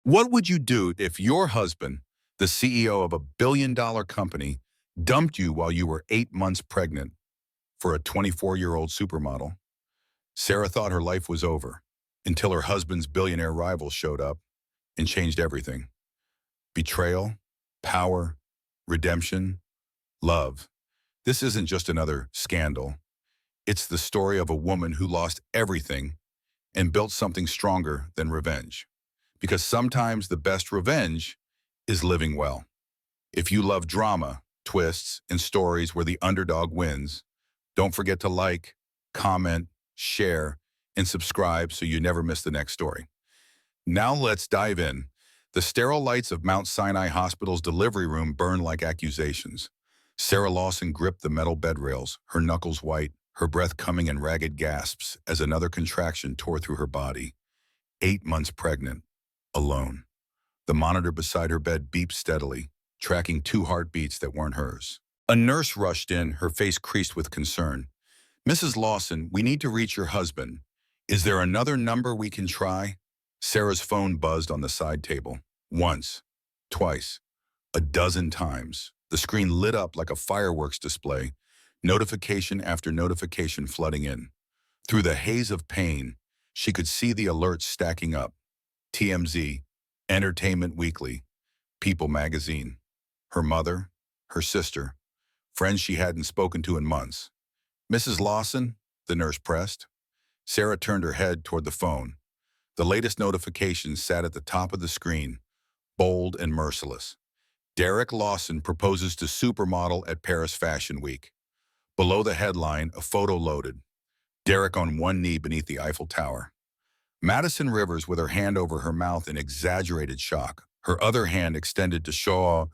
What would you do if your husband, the CEO of a billion-dollar company, dumped you while you were 8 months pregnant for a 24-year-old supermodel? Sarah thought her life was over until her husband's billionaire rival showed up and changed everything. Betrayal, power, redemption, love. This isn't just another scandal. It's the story of a woman who lost everything and built something stronger than revenge. Because sometimes the best revenge is living well. If you love drama, twists, and stories where the underdog wins, don't forget to like, comment, share, and subscribe so you never miss the next story. Now let's dive in. The sterile lights of Mount Sinai Hospital's delivery room burn like accusations. Sarah Lawson gripped the metal bed rails, her knuckles white, her breath coming in ragged gasps as another contraction tore through her body. 8 months pregnant, alone. The monitor beside her bed beeped steadily, tracking 2 heartbeats that weren't hers. A nurse rushed in, her face creased with concern. "Mrs. Lawson, we need to reach your husband. Is there another number we can try?" Sarah's phone buzzed on the side table. Once, twice, a dozen times. The screen lit up like a fireworks display, notification after notification flooding in. Through the haze of pain, she could see the alerts stacking up. TMZ, Entertainment Weekly, People Magazine. Her mother, her sister, friends she hadn't spoken to in months. "Mrs. Lawson," the nurse pressed. Sarah turned her head toward the phone. The latest notification sat at the top of the screen, bold and merciless. Derek Lawson proposes to supermodel at Paris Fashion Week. Below the headline, a photo loaded. Derek on one knee beneath the Eiffel Tower. Madison Rivers with her hand over her mouth in exaggerated shock, her other hand extended to show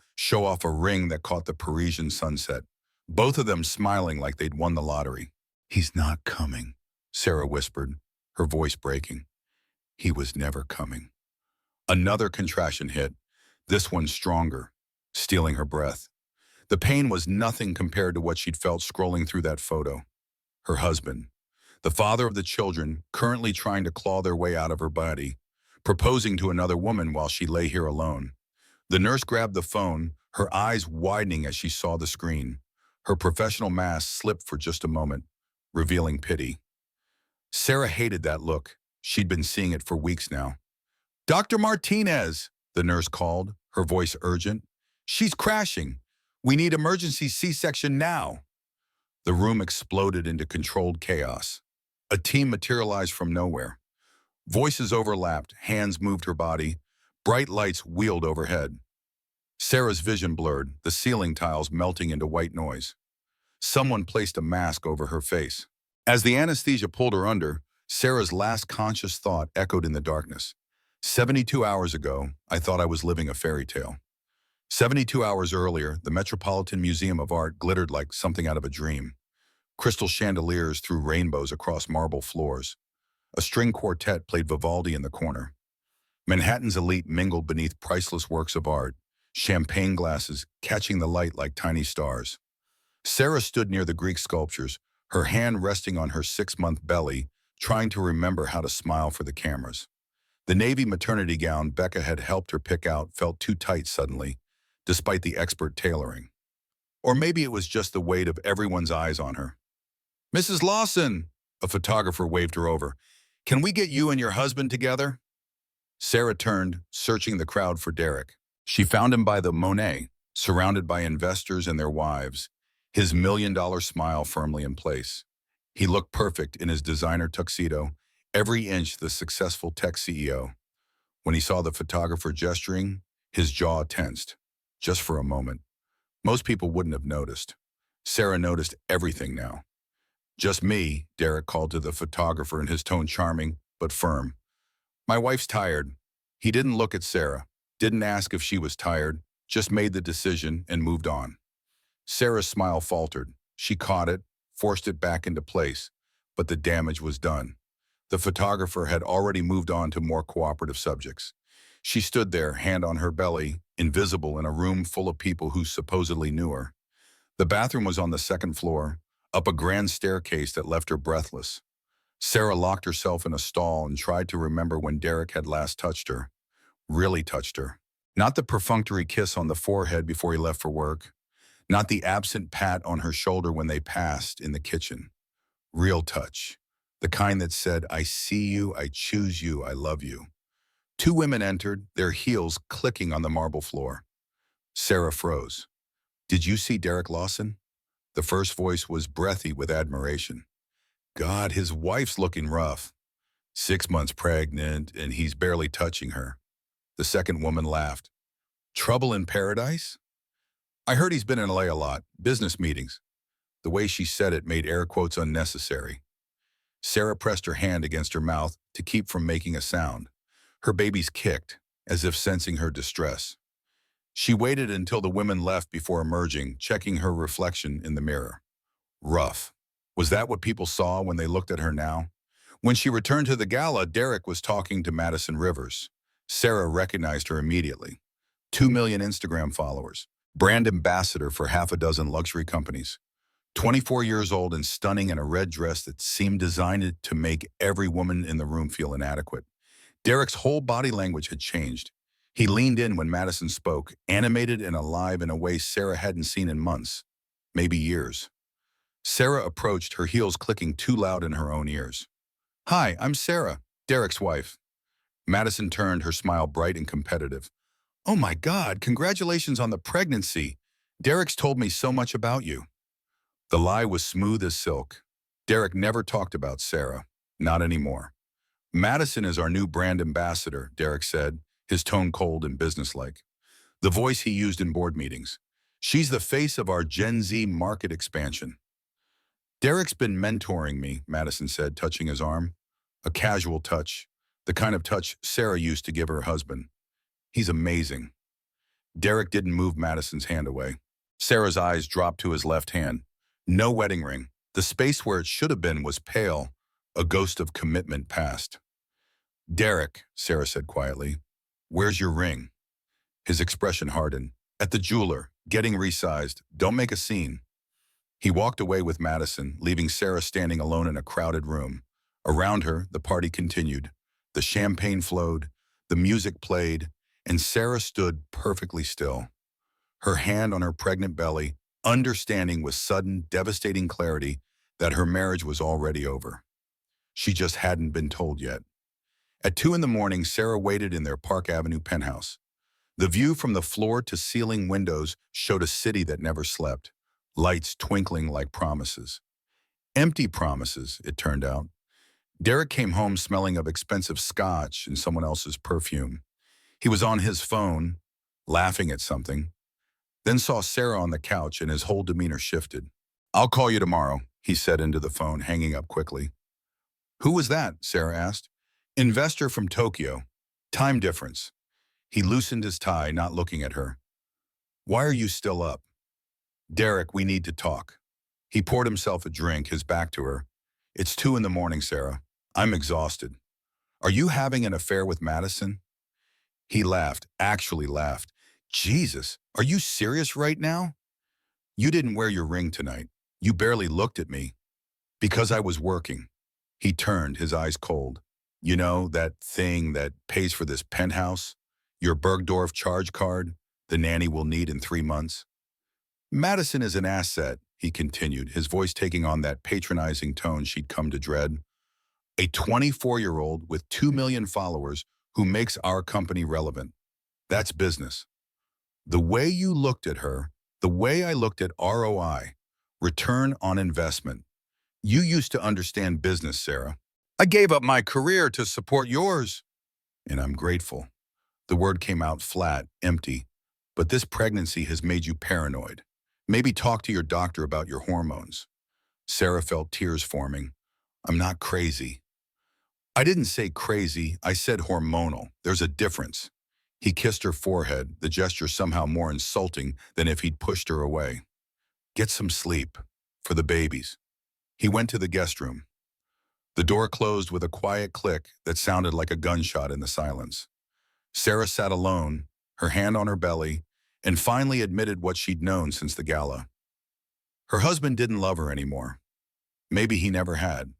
off a ring that caught the Parisian sunset. Both of them smiling like they'd won the lottery. "He's not coming," Sarah whispered, her voice breaking. He was never coming. Another contraction hit, this one stronger, stealing her breath. The pain was nothing compared to what she'd felt scrolling through that photo. Her husband, the father of the children, currently trying to claw their way out of her body, proposing to another woman while she lay here alone. The nurse grabbed the phone, her eyes widening as she saw the screen. Her professional mask slipped for just a moment, revealing pity. Sarah hated that look. She'd been seeing it for weeks now. "Dr. Martinez," the nurse called, her voice urgent. "She's crashing. We need emergency C-section now." The room exploded into controlled chaos. A team materialized from nowhere. Voices overlapped, hands moved her body, bright lights wheeled overhead. Sarah's vision blurred, the ceiling tiles melting into white noise. Someone placed a mask over her face. As the anesthesia pulled her under, Sarah's last conscious thought echoed in the darkness. 72 hours ago, I thought I was living a fairy tale. 72 hours earlier, the Metropolitan Museum of Art glittered like something out of a dream. Crystal chandeliers threw rainbows across marble floors. A string quartet played Vivaldi in the corner. Manhattan's elite mingled beneath priceless works of art, champagne glasses catching the light like tiny stars. Sarah stood near the Greek sculptures, her hand resting on her 6-month belly, trying to remember how to smile for the cameras. The navy maternity gown Becca had helped her pick out felt too tight suddenly, despite the expert tailoring. Or maybe it was just the weight of everyone's eyes on her. "Mrs. Lawson," a photographer waved her over. "Can we get you and your husband together?" Sarah turned, searching the crowd for Derek. She found him by the Monet, surrounded by investors and their wives, his million-dollar smile firmly in place. He looked perfect in his designer tuxedo, every inch the successful tech CEO. When he saw the photographer gesturing, his jaw tensed, just for a moment. Most people wouldn't have noticed. Sarah noticed everything now. "Just me," Derek called to the photographer in his tone charming but firm. "My wife's tired." He didn't look at Sarah, didn't ask if she was tired, just made the decision and moved on. Sarah's smile faltered. She caught it, forced it back into place, but the damage was done. The photographer had already moved on to more cooperative subjects. She stood there, hand on her belly, invisible in a room full of people who supposedly knew her. The bathroom was on the second floor, up a grand staircase that left her breathless. Sarah locked herself in a stall and tried to remember when Derek had last touched her. really touched her. Not the perfunctory kiss on the forehead before he left for work, not the absent pat on her shoulder when they passed in the kitchen. Real touch. The kind that said, I see you, I choose you, I love you. Two women entered, their heels clicking on the marble floor. Sarah froze. Did you see Derek Lawson? The first voice was breathy with admiration. God, his wife's looking rough. 6 months pregnant, and he's barely touching her. The second woman laughed. Trouble in paradise? I heard he's been in LA a lot, business meetings. The way she said it made air quotes unnecessary. Sarah pressed her hand against her mouth to keep from making a sound. Her babies kicked, as if sensing her distress. She waited until the women left before emerging, checking her reflection in the mirror. Rough. Was that what people saw when they looked at her now? When she returned to the gala, Derek was talking to Madison Rivers. Sarah recognized her immediately. 2 million Instagram followers. Brand ambassador for half a dozen luxury companies. 24 years old and stunning in a red dress that seemed designed to make every woman in the room feel inadequate. Derek's whole body language had changed. He leaned in when Madison spoke, animated and alive in a way Sarah hadn't seen in months, maybe years. Sarah approached, her heels clicking too loud in her own ears. Hi, I'm Sarah, Derek's wife. Madison turned, her smile bright and competitive. Oh my God, congratulations on the pregnancy. Derek's told me so much about you. The lie was smooth as silk. Derek never talked about Sarah. Not anymore. Madison is our new brand ambassador, Derek said, his tone cold and businesslike. The voice he used in board meetings. She's the face of our Gen Z market expansion. Derek's been mentoring me, Madison said, touching his arm. A casual touch, the kind of touch Sarah used to give her husband. He's amazing. Derek didn't move Madison's hand away. Sarah's eyes dropped to his left hand. No wedding ring. The space where it should have been was pale, a ghost of commitment past. Derek, Sarah said quietly, where's your ring? His expression hardened. At the jeweler, getting resized. Don't make a scene. He walked away with Madison, leaving Sarah standing alone in a crowded room. Around her, the party continued. The champagne flowed, the music played, and Sarah stood perfectly still. Her hand on her pregnant belly, understanding with sudden, devastating clarity that her marriage was already over. She just hadn't been told yet. At 2 a.m, Sarah waited in their Park Avenue penthouse. The view from the floor-to-ceiling windows showed a city that never slept, lights twinkling like promises. Empty promises, it turned out. Derek came home smelling of expensive scotch and someone else's perfume. He was on his phone, laughing at something, then saw Sarah on the couch and his whole demeanor shifted. I'll call you tomorrow, he said into the phone, hanging up quickly. Who was that? Sarah asked. Investor from Tokyo. Time difference. He loosened his tie, not looking at her. Why are you still up? Derek, we need to talk. He poured himself a drink, his back to her. It's 2 a.m, Sarah. I'm exhausted. Are you having an affair with Madison? He laughed, actually laughed. Jesus, are you serious right now? You didn't wear your ring tonight. You barely looked at me. Because I was working. He turned, his eyes cold. You know, that thing that pays for this penthouse? Your Bergdorf charge card? The nanny we'll need in 3 months? Madison is an asset, he continued, his voice taking on that patronizing tone she'd come to dread. A 24-year-old with 2 million followers who makes our company relevant. That's business. The way you looked at her, the way I looked at ROI, return on investment. You used to understand business, Sarah. I gave up my career to support yours. And I'm grateful. The word came out flat, empty. But this pregnancy has made you paranoid. Maybe talk to your doctor about your hormones. Sarah felt tears forming. I'm not crazy. I didn't say crazy, I said hormonal. There's a difference. He kissed her forehead, the gesture somehow more insulting than if he'd pushed her away. Get some sleep. For the babies. He went to the guest room. The door closed with a quiet click that sounded like a gunshot in the silence. Sarah sat alone, her hand on her belly, and finally admitted what she'd known since the gala. Her husband didn't love her anymore. Maybe he never had.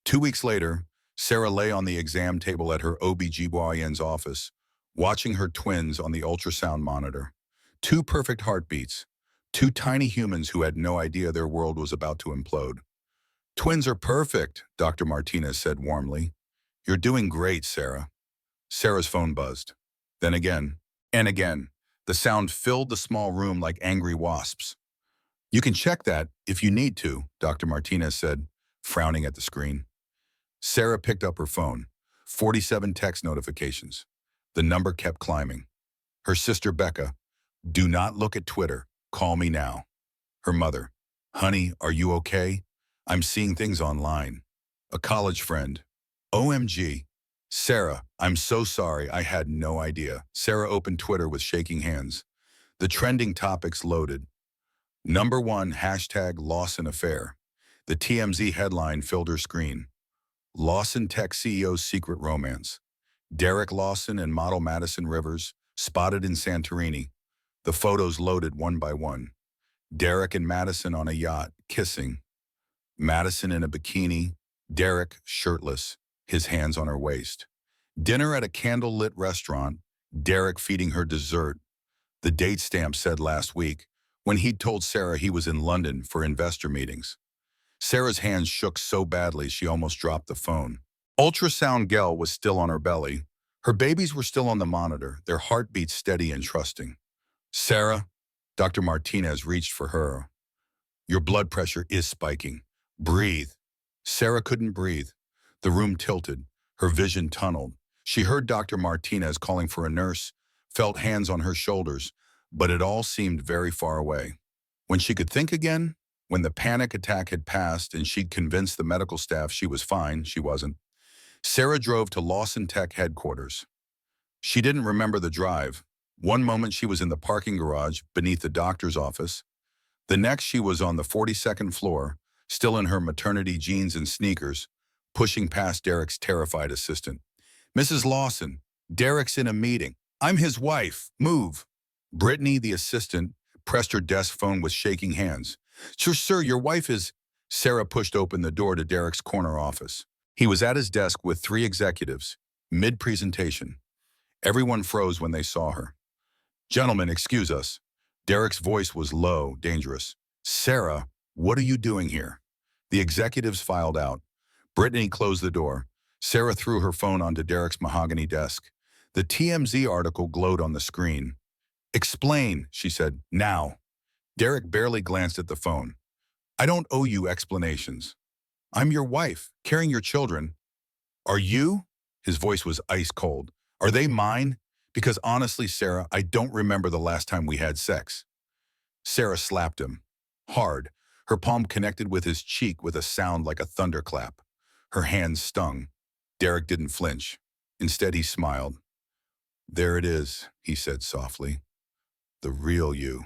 2 weeks later, Sarah lay on the exam table at her OB-GYN's office, watching her twins on the ultrasound monitor. Two perfect heartbeats. Two tiny humans who had no idea their world was about to implode. Twins are perfect, Dr. Martinez said warmly. You're doing great, Sarah. Sarah's phone buzzed. Then again, and again. The sound filled the small room like angry wasps. You can check that if you need to, Dr. Martinez said, frowning at the screen. Sarah picked up her phone. 47 text notifications. The number kept climbing. Her sister Becca, do not look at Twitter. Call me now. Her mother, honey, are you okay? I'm seeing things online. A college friend, OMG. Sarah, I'm so sorry, I had no idea. Sarah opened Twitter with shaking hands. The trending topics loaded. Number 1, hashtag Lawson Affair. The TMZ headline filled her screen. Lawson Tech CEO's secret romance. Derek Lawson and model Madison Rivers spotted in Santorini. The photos loaded one by one. Derek and Madison on a yacht, kissing. Madison in a bikini, Derek shirtless, his hands on her waist. Dinner at a candlelit restaurant, Derek feeding her dessert. The date stamp said last week, when he'd told Sarah he was in London for investor meetings. Sarah's hands shook so badly she almost dropped the phone. Ultrasound Gel was still on her belly. Her babies were still on the monitor, their heartbeats steady and trusting. Sarah, Dr. Martinez reached for her. Your blood pressure is spiking. Breathe. Sarah couldn't breathe. The room tilted. Her vision tunneled. She heard Dr. Martinez calling for a nurse, felt hands on her shoulders, but it all seemed very far away. When she could think again, when the panic attack had passed and she'd convinced the medical staff she was fine, she wasn't. Sarah drove to Lawson Tech headquarters. She didn't remember the drive. One moment she was in the parking garage beneath the doctor's office. The next she was on the 42nd floor, still in her maternity jeans and sneakers, pushing past Derek's terrified assistant. Mrs. Lawson, Derek's in a meeting. I'm his wife. Move. Brittany, the assistant, pressed her desk phone with shaking hands. Sir, your wife is... Sarah pushed open the door to Derek's corner office. He was at his desk with 3 executives, mid-presentation. Everyone froze when they saw her. Gentlemen, excuse us. Derek's voice was low, dangerous. Sarah, what are you doing here? The executives filed out. Brittany closed the door. Sarah threw her phone onto Derek's mahogany desk. The TMZ article glowed on the screen. Explain, she said, now. Derek barely glanced at the phone. I don't owe you explanations. I'm your wife, carrying your children. Are you? His voice was ice cold. Are they mine? Because honestly, Sarah, I don't remember the last time we had sex. Sarah slapped him. Hard. Her palm connected with his cheek with a sound like a thunderclap. Her hands stung. Derek didn't flinch. Instead, he smiled. There it is, he said softly. The real you.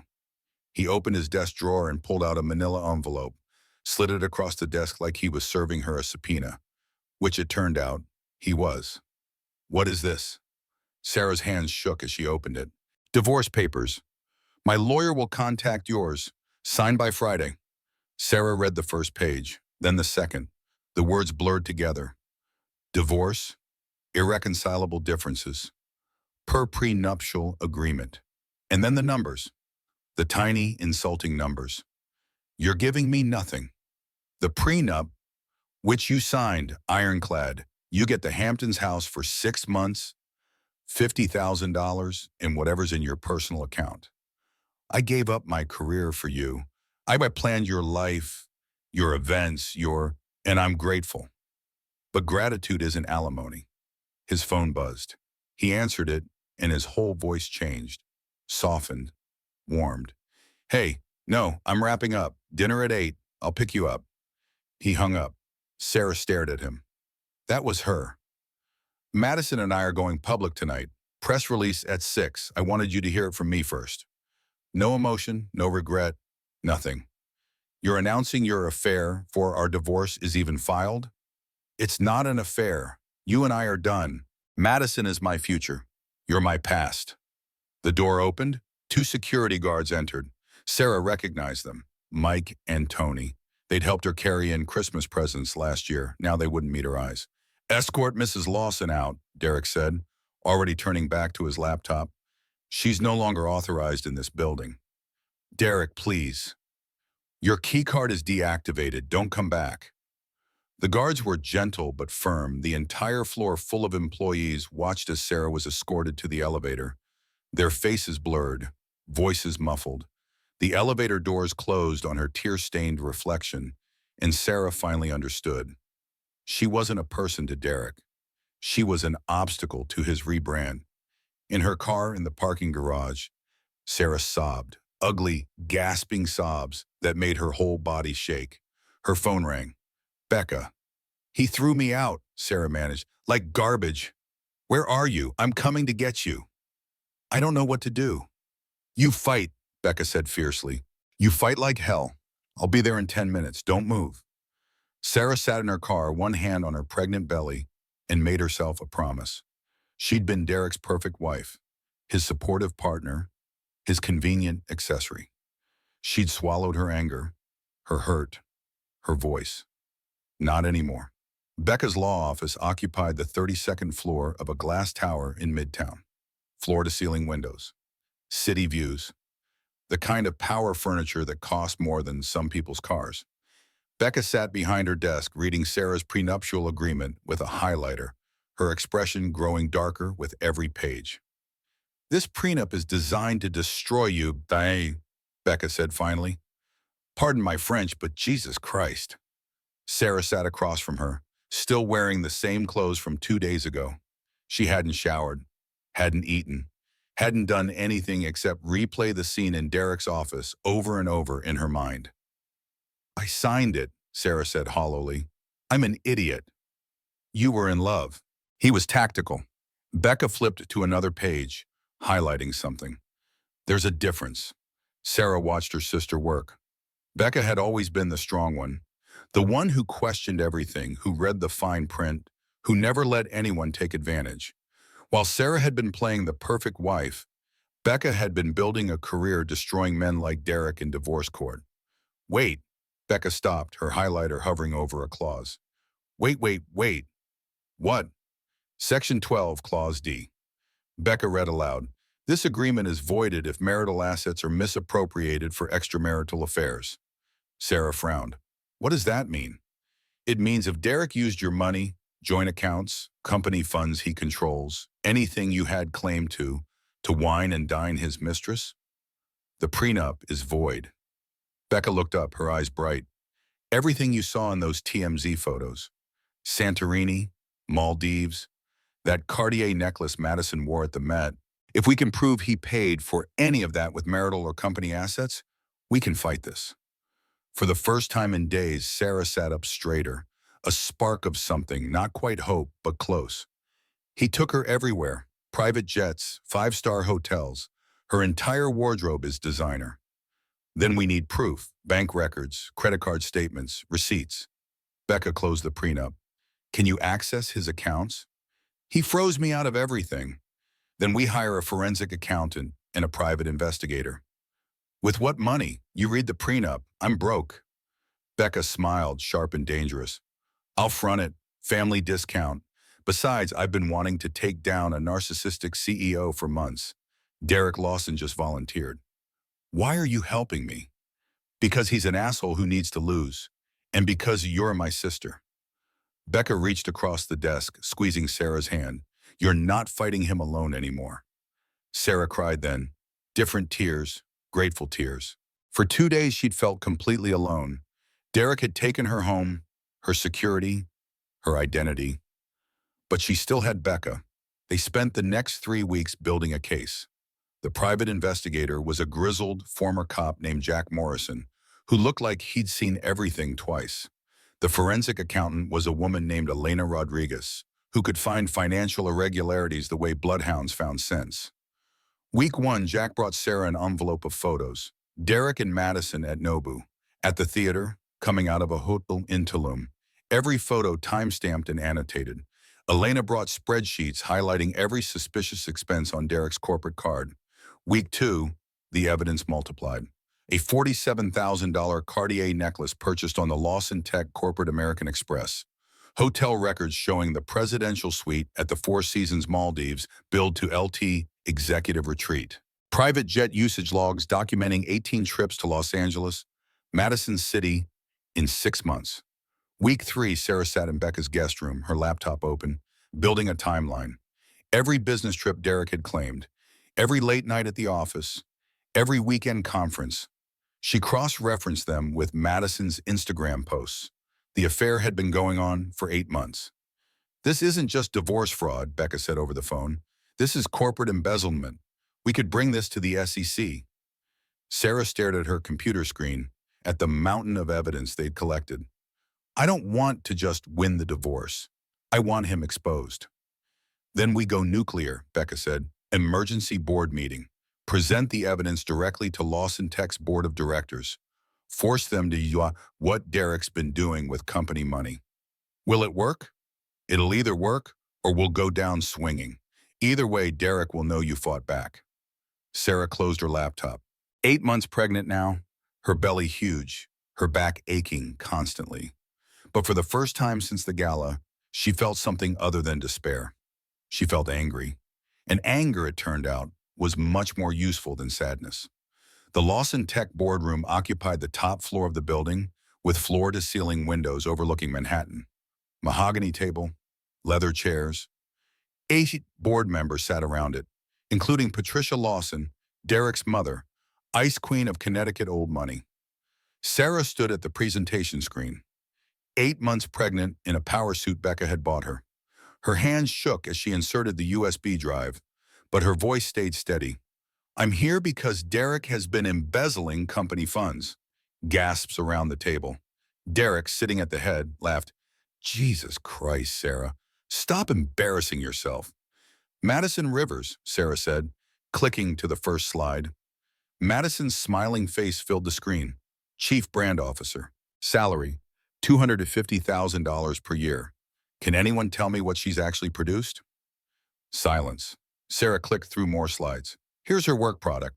He opened his desk drawer and pulled out a manila envelope, slid it across the desk like he was serving her a subpoena, which it turned out he was. What is this? Sarah's hands shook as she opened it. Divorce papers. My lawyer will contact yours. Signed by Friday. Sarah read the first page, then the second. The words blurred together. Divorce, irreconcilable differences, per prenuptial agreement. And then the numbers. The tiny, insulting numbers. You're giving me nothing. The prenup, which you signed, ironclad, you get the Hamptons house for 6 months, $50,000, and whatever's in your personal account. I gave up my career for you. I planned your life, your events, and I'm grateful. But gratitude isn't alimony. His phone buzzed. He answered it, and his whole voice changed, softened, warmed. Hey, no, I'm wrapping up. Dinner at 8. I'll pick you up. He hung up. Sarah stared at him. That was her. Madison and I are going public tonight. Press release at 6. I wanted you to hear it from me first. No emotion, no regret, nothing. You're announcing your affair for our divorce is even filed? It's not an affair. You and I are done. Madison is my future. You're my past. The door opened. 2 security guards entered. Sarah recognized them, Mike and Tony. They'd helped her carry in Christmas presents last year. Now they wouldn't meet her eyes. Escort Mrs. Lawson out, Derek said. already turning back to his laptop. She's no longer authorized in this building. Derek, please. Your key card is deactivated. Don't come back. The guards were gentle but firm. The entire floor full of employees watched as Sarah was escorted to the elevator, their faces blurred, voices muffled. The elevator doors closed on her tear-stained reflection, and Sarah finally understood. She wasn't a person to Derek. She was an obstacle to his rebrand. In her car in the parking garage, Sarah sobbed, ugly, gasping sobs that made her whole body shake. Her phone rang. Becca. He threw me out, Sarah managed. Like garbage. Where are you? I'm coming to get you. I don't know what to do. You fight, Becca said fiercely. You fight like hell. I'll be there in 10 minutes. Don't move. Sarah sat in her car, one hand on her pregnant belly, and made herself a promise. She'd been Derek's perfect wife, his supportive partner, his convenient accessory. She'd swallowed her anger, her hurt, her voice. Not anymore. Becca's law office occupied the 32nd floor of a glass tower in Midtown. Floor-to-ceiling windows, city views, the kind of power furniture that cost more than some people's cars. Becca sat behind her desk reading Sarah's prenuptial agreement with a highlighter, her expression growing darker with every page. This prenup is designed to destroy you, Becca said finally. Pardon my French, but Jesus Christ. Sarah sat across from her, still wearing the same clothes from 2 days ago. She hadn't showered, hadn't eaten, hadn't done anything except replay the scene in Derek's office over and over in her mind. I signed it, Sarah said hollowly. I'm an idiot. You were in love. He was tactical. Becca flipped to another page, highlighting something. There's a difference. Sarah watched her sister work. Becca had always been the strong one, the one who questioned everything, who read the fine print, who never let anyone take advantage. While Sarah had been playing the perfect wife, Becca had been building a career destroying men like Derek in divorce court. Wait, Becca stopped, her highlighter hovering over a clause. Wait. What? Section 12, Clause D. Becca read aloud. This agreement is voided if marital assets are misappropriated for extramarital affairs. Sarah frowned. What does that mean? It means if Derek used your money, joint accounts, company funds he controls, anything you had claim to wine and dine his mistress, the prenup is void. Becca looked up, her eyes bright. Everything you saw in those TMZ photos, Santorini, Maldives, that Cartier necklace Madison wore at the Met, if we can prove he paid for any of that with marital or company assets, we can fight this. For the first time in days, Sarah sat up straighter, a spark of something, not quite hope, but close. He took her everywhere, private jets, 5-star hotels. Her entire wardrobe is designer. Then we need proof, bank records, credit card statements, receipts. Becca closed the prenup. Can you access his accounts? He froze me out of everything. Then we hire a forensic accountant and a private investigator. With what money? You read the prenup. I'm broke. Becca smiled, sharp and dangerous. I'll front it. Family discount. Besides, I've been wanting to take down a narcissistic CEO for months. Derek Lawson just volunteered. Why are you helping me? Because he's an asshole who needs to lose. And because you're my sister. Becca reached across the desk, squeezing Sarah's hand. You're not fighting him alone anymore. Sarah cried then. Different tears, grateful tears. For 2 days she'd felt completely alone. Derek had taken her home, her security, her identity. But she still had Becca. They spent the next 3 weeks building a case. The private investigator was a grizzled former cop named Jack Morrison, who looked like he'd seen everything twice. The forensic accountant was a woman named Elena Rodriguez, who could find financial irregularities the way bloodhounds found scents. Week 1, Jack brought Sarah an envelope of photos. Derek and Madison at Nobu, at the theater, coming out of a hotel in Tulum. Every photo time-stamped and annotated. Elena brought spreadsheets highlighting every suspicious expense on Derek's corporate card. Week 2, the evidence multiplied. A $47,000 Cartier necklace purchased on the Lawson Tech Corporate American Express. Hotel records showing the presidential suite at the Four Seasons Maldives billed to LT Executive Retreat. Private jet usage logs documenting 18 trips to Los Angeles, Madison City in 6 months. Week 3, Sarah sat in Becca's guest room, her laptop open, building a timeline. Every business trip Derek had claimed, every late night at the office, every weekend conference. She cross-referenced them with Madison's Instagram posts. The affair had been going on for 8 months. This isn't just divorce fraud, Becca said over the phone. This is corporate embezzlement. We could bring this to the SEC. Sarah stared at her computer screen, at the mountain of evidence they'd collected. I don't want to just win the divorce. I want him exposed. Then we go nuclear, Becca said. Emergency board meeting. Present the evidence directly to Lawson Tech's board of directors. Force them to use what Derek's been doing with company money. Will it work? It'll either work or we'll go down swinging. Either way, Derek will know you fought back. Sarah closed her laptop. 8 months pregnant now, her belly huge, her back aching constantly. But for the first time since the gala, she felt something other than despair. She felt angry. And anger, it turned out, was much more useful than sadness. The Lawson Tech boardroom occupied the top floor of the building with floor-to-ceiling windows overlooking Manhattan. Mahogany table, leather chairs. 8 board members sat around it, including Patricia Lawson, Derek's mother, Ice Queen of Connecticut old money. Sarah stood at the presentation screen, 8 months pregnant in a power suit Becca had bought her. Her hands shook as she inserted the USB drive, but her voice stayed steady. I'm here because Derek has been embezzling company funds. Gasps around the table. Derek, sitting at the head, laughed. Jesus Christ, Sarah. Stop embarrassing yourself. Madison Rivers, Sarah said, clicking to the first slide. Madison's smiling face filled the screen. Chief Brand Officer. Salary, $250,000 per year. Can anyone tell me what she's actually produced? Silence. Sarah clicked through more slides. Here's her work product.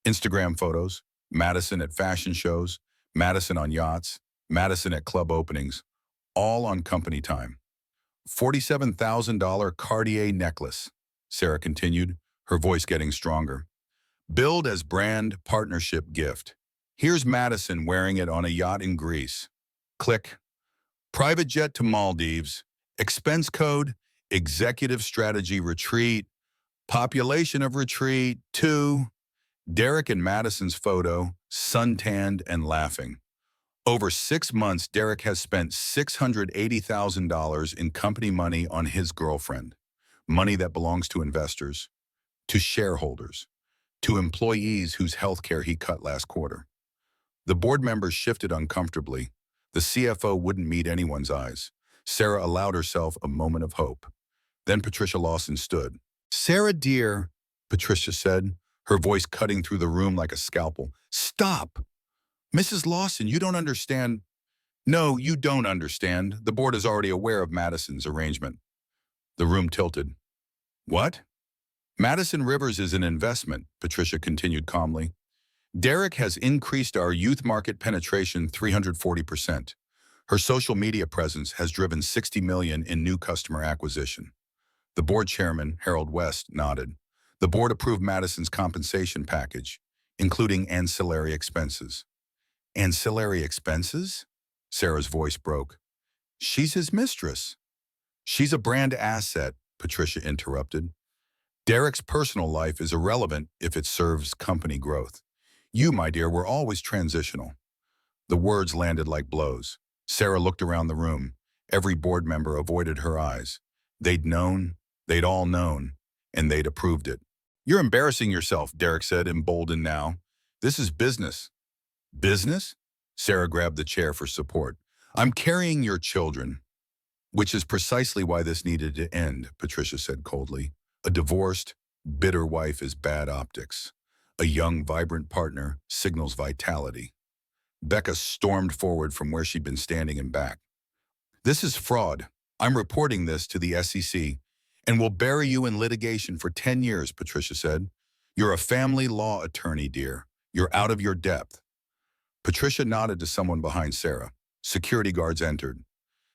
Instagram photos, Madison at fashion shows, Madison on yachts, Madison at club openings, all on company time. $47,000 Cartier necklace, Sarah continued, her voice getting stronger. Billed as brand partnership gift. Here's Madison wearing it on a yacht in Greece. Click. Private jet to Maldives. Expense code, executive strategy retreat. Population of retreat, 2. Derek and Madison's photo, suntanned and laughing. Over 6 months, Derek has spent $680,000 in company money on his girlfriend. Money that belongs to investors, to shareholders, to employees whose health care he cut last quarter. The board members shifted uncomfortably. The CFO wouldn't meet anyone's eyes. Sarah allowed herself a moment of hope. Then Patricia Lawson stood. Sarah, dear, Patricia said, her voice cutting through the room like a scalpel. Stop! Mrs. Lawson, you don't understand. No, you don't understand. The board is already aware of Madison's arrangement. The room tilted. What? Madison Rivers is an investment, Patricia continued calmly. Derek has increased our youth market penetration 340%. Her social media presence has driven $60 million in new customer acquisition. The board chairman, Harold West, nodded. The board approved Madison's compensation package, including ancillary expenses. Ancillary expenses? Sarah's voice broke. She's his mistress. She's a brand asset, Patricia interrupted. Derek's personal life is irrelevant if it serves company growth. You, my dear, were always transitional. The words landed like blows. Sarah looked around the room. Every board member avoided her eyes. They'd known, they'd all known, and they'd approved it. You're embarrassing yourself, Derek said, emboldened now. This is business. Business? Sarah grabbed the chair for support. I'm carrying your children. Which is precisely why this needed to end, Patricia said coldly. A divorced, bitter wife is bad optics. A young, vibrant partner signals vitality. Becca stormed forward from where she'd been standing and back. This is fraud. I'm reporting this to the SEC, and will bury you in litigation for 10 years, Patricia said. You're a family law attorney, dear. You're out of your depth. Patricia nodded to someone behind Sarah. Security guards entered.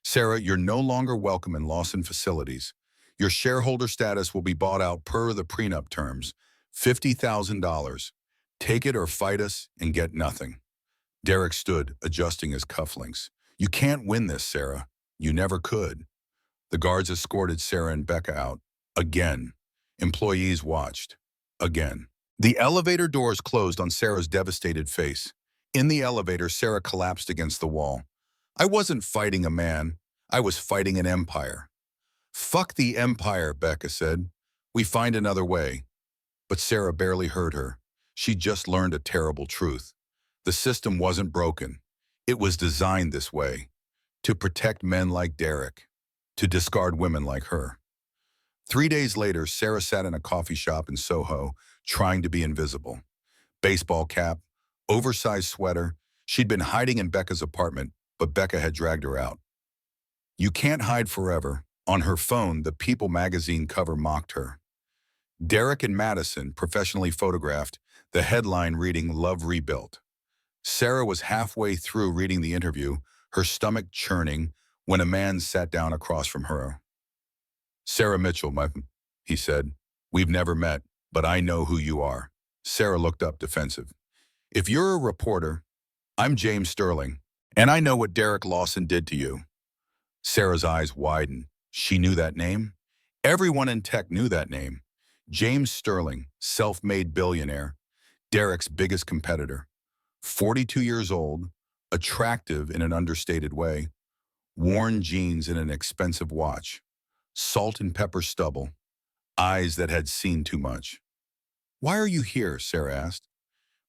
Sarah, you're no longer welcome in Lawson facilities. Your shareholder status will be bought out per the prenup terms, $50,000. Take it or fight us and get nothing. Derek stood, adjusting his cufflinks. You can't win this, Sarah. You never could. The guards escorted Sarah and Becca out. Again. Employees watched. Again. The elevator doors closed on Sarah's devastated face. In the elevator, Sarah collapsed against the wall. I wasn't fighting a man. I was fighting an empire. Fuck the empire, Becca said. We find another way. But Sarah barely heard her. She just learned a terrible truth. The system wasn't broken. It was designed this way. To protect men like Derek. To discard women like her. 3 days later, Sarah sat in a coffee shop in Soho, trying to be invisible. Baseball cap, oversized sweater. She'd been hiding in Becca's apartment, but Becca had dragged her out. You can't hide forever. On her phone, the People magazine cover mocked her. Derek and Madison, professionally photographed, the headline reading Love Rebuilt. Sarah was halfway through reading the interview, her stomach churning, when a man sat down across from her. Sarah Mitchell, he said. We've never met, but I know who you are. Sarah looked up defensive. If you're a reporter, I'm James Sterling, and I know what Derek Lawson did to you. Sarah's eyes widened. She knew that name. Everyone in tech knew that name. James Sterling, self-made billionaire, Derek's biggest competitor. 42 years old, attractive in an understated way, worn jeans and an expensive watch, salt and pepper stubble, eyes that had seen too much. Why are you here? Sarah asked.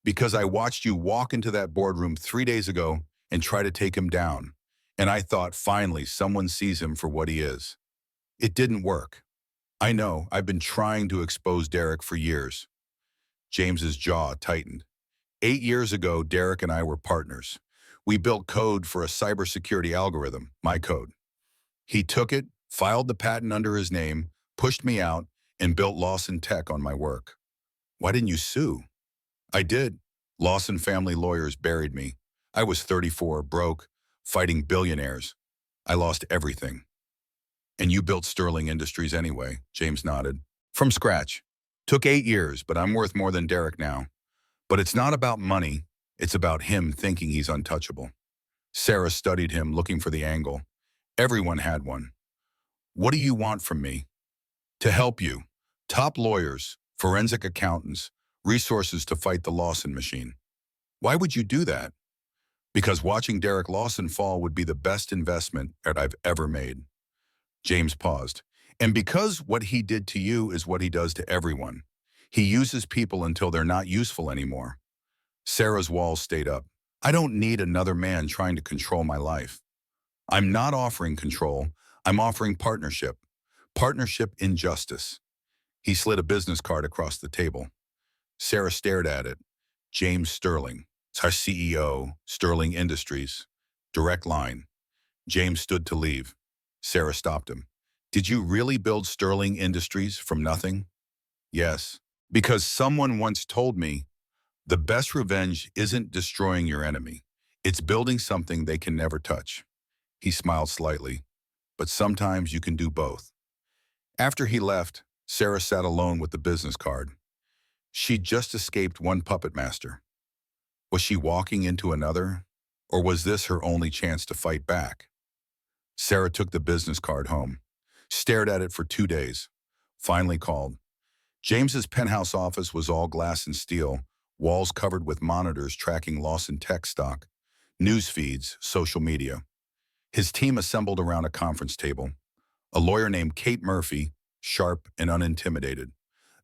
Because I watched you walk into that boardroom 3 days ago and try to take him down, and I thought finally someone sees him for what he is. It didn't work. I know, I've been trying to expose Derek for years. James's jaw tightened. 8 years ago, Derek and I were partners. We built code for a cybersecurity algorithm, my code. He took it, filed the patent under his name, pushed me out, and built Lawson Tech on my work. Why didn't you sue? I did. Lawson family lawyers buried me. I was 34, broke, fighting billionaires. I lost everything. And you built Sterling Industries anyway, James nodded. From scratch. Took 8 years, but I'm worth more than Derek now. But it's not about money. It's about him thinking he's untouchable. Sarah studied him, looking for the angle. Everyone had one. What do you want from me? To help you. Top lawyers, forensic accountants, resources to fight the Lawson machine. Why would you do that? Because watching Derek Lawson fall would be the best investment that I've ever made. James paused. And because what he did to you is what he does to everyone. He uses people until they're not useful anymore. Sarah's walls stayed up. I don't need another man trying to control my life. I'm not offering control. I'm offering partnership. Partnership in justice. He slid a business card across the table. Sarah stared at it. James Sterling. It's our CEO, Sterling Industries. Direct line. James stood to leave. Sarah stopped him. Did you really build Sterling Industries from nothing? Yes. Because someone once told me, the best revenge isn't destroying your enemy. It's building something they can never touch. He smiled slightly. But sometimes you can do both. After he left, Sarah sat alone with the business card. She'd just escaped one puppet master. Was she walking into another? Or was this her only chance to fight back? Sarah took the business card home, stared at it for 2 days, finally called. James's penthouse office was all glass and steel, walls covered with monitors tracking Lawson Tech stock, news feeds, social media. His team assembled around a conference table. A lawyer named Kate Murphy, sharp and unintimidated.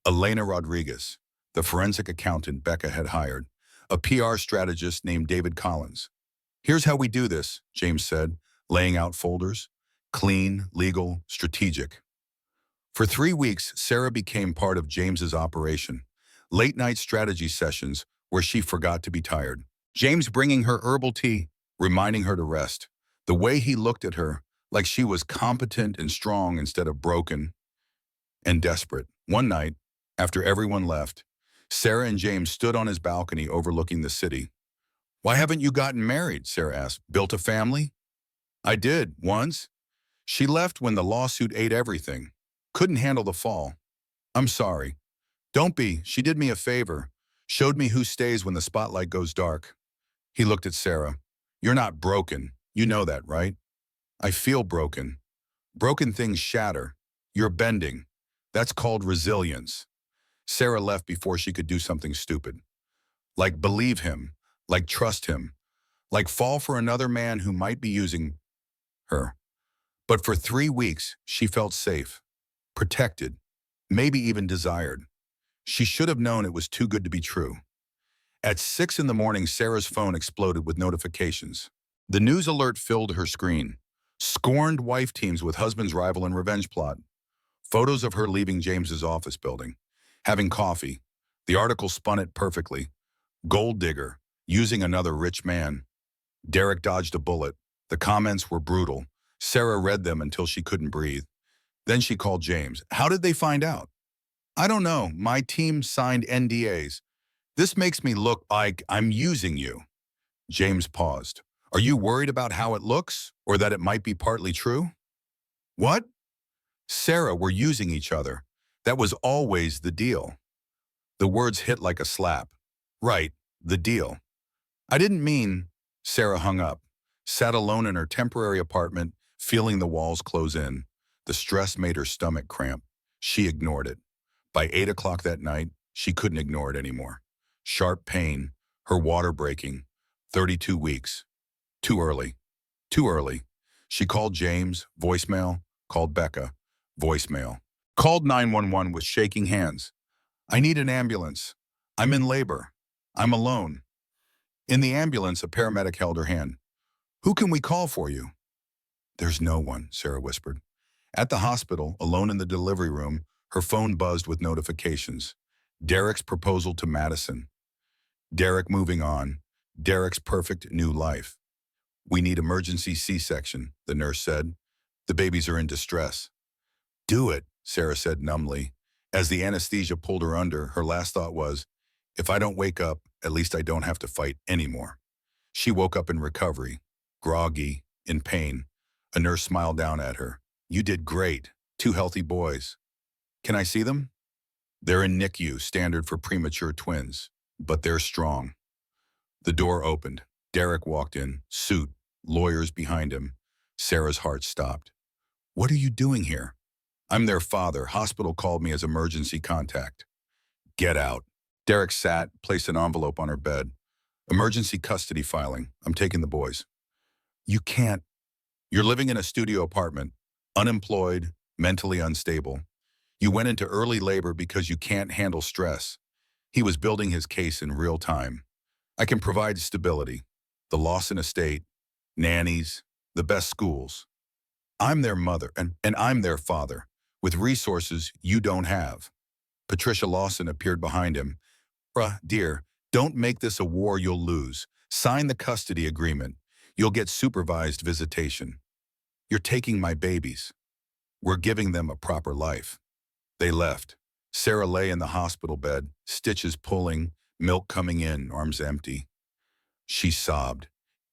Elena Rodriguez, the forensic accountant Becca had hired. A PR strategist named David Collins. Here's how we do this, James said, laying out folders. Clean, legal, strategic. For 3 weeks, Sarah became part of James's operation. Late-night strategy sessions where she forgot to be tired. James bringing her herbal tea, reminding her to rest. The way he looked at her, like she was competent and strong instead of broken and desperate. One night, after everyone left, Sarah and James stood on his balcony overlooking the city. Why haven't you gotten married? Sarah asked. Built a family? I did, once. She left when the lawsuit ate everything. Couldn't handle the fall. I'm sorry. Don't be. She did me a favor. Showed me who stays when the spotlight goes dark. He looked at Sarah. You're not broken. You know that, right? I feel broken. Broken things shatter. You're bending. That's called resilience. Sarah left before she could do something stupid. Like believe him. Like trust him. Like fall for another man who might be using her. But for 3 weeks, she felt safe, protected, maybe even desired. She should have known it was too good to be true. At 6 in the morning, Sarah's phone exploded with notifications. The news alert filled her screen. Scorned wife teams with husband's rival and revenge plot. Photos of her leaving James's office building. Having coffee. The article spun it perfectly. Gold digger. Using another rich man. Derek dodged a bullet. The comments were brutal. Sarah read them until she couldn't breathe. Then she called James. How did they find out? I don't know. My team signed NDAs. This makes me look like I'm using you. James paused. Are you worried about how it looks, or that it might be partly true? What? Sarah, we're using each other. That was always the deal. The words hit like a slap. Right, the deal. I didn't mean. Sarah hung up, sat alone in her temporary apartment, feeling the walls close in. The stress made her stomach cramp. She ignored it. By 8 o'clock that night, she couldn't ignore it anymore. Sharp pain, her water breaking, 32 weeks. Too early. Too early. She called James, voicemail, called Becca, voicemail. Called 911 with shaking hands. I need an ambulance. I'm in labor. I'm alone. In the ambulance, a paramedic held her hand. Who can we call for you? There's no one, Sarah whispered. At the hospital, alone in the delivery room, her phone buzzed with notifications. Derek's proposal to Madison. Derek moving on. Derek's perfect new life. We need emergency C-section, the nurse said. The babies are in distress. Do it, Sarah said numbly. As the anesthesia pulled her under, her last thought was, if I don't wake up, at least I don't have to fight anymore. She woke up in recovery, groggy, in pain. A nurse smiled down at her. You did great. 2 healthy boys. Can I see them? They're in NICU, standard for premature twins, but they're strong. The door opened. Derek walked in, suit, lawyers behind him. Sarah's heart stopped. What are you doing here? I'm their father. Hospital called me as emergency contact. Get out. Derek sat, placed an envelope on her bed. Emergency custody filing. I'm taking the boys. You can't. You're living in a studio apartment, unemployed, mentally unstable. You went into early labor because you can't handle stress. He was building his case in real time. I can provide stability, the Lawson estate, nannies, the best schools. I'm their mother, and I'm their father, with resources you don't have. Patricia Lawson appeared behind him. Bruh, dear, don't make this a war you'll lose. Sign the custody agreement. You'll get supervised visitation. You're taking my babies. We're giving them a proper life. They left. Sarah lay in the hospital bed, stitches pulling, milk coming in, arms empty. She sobbed.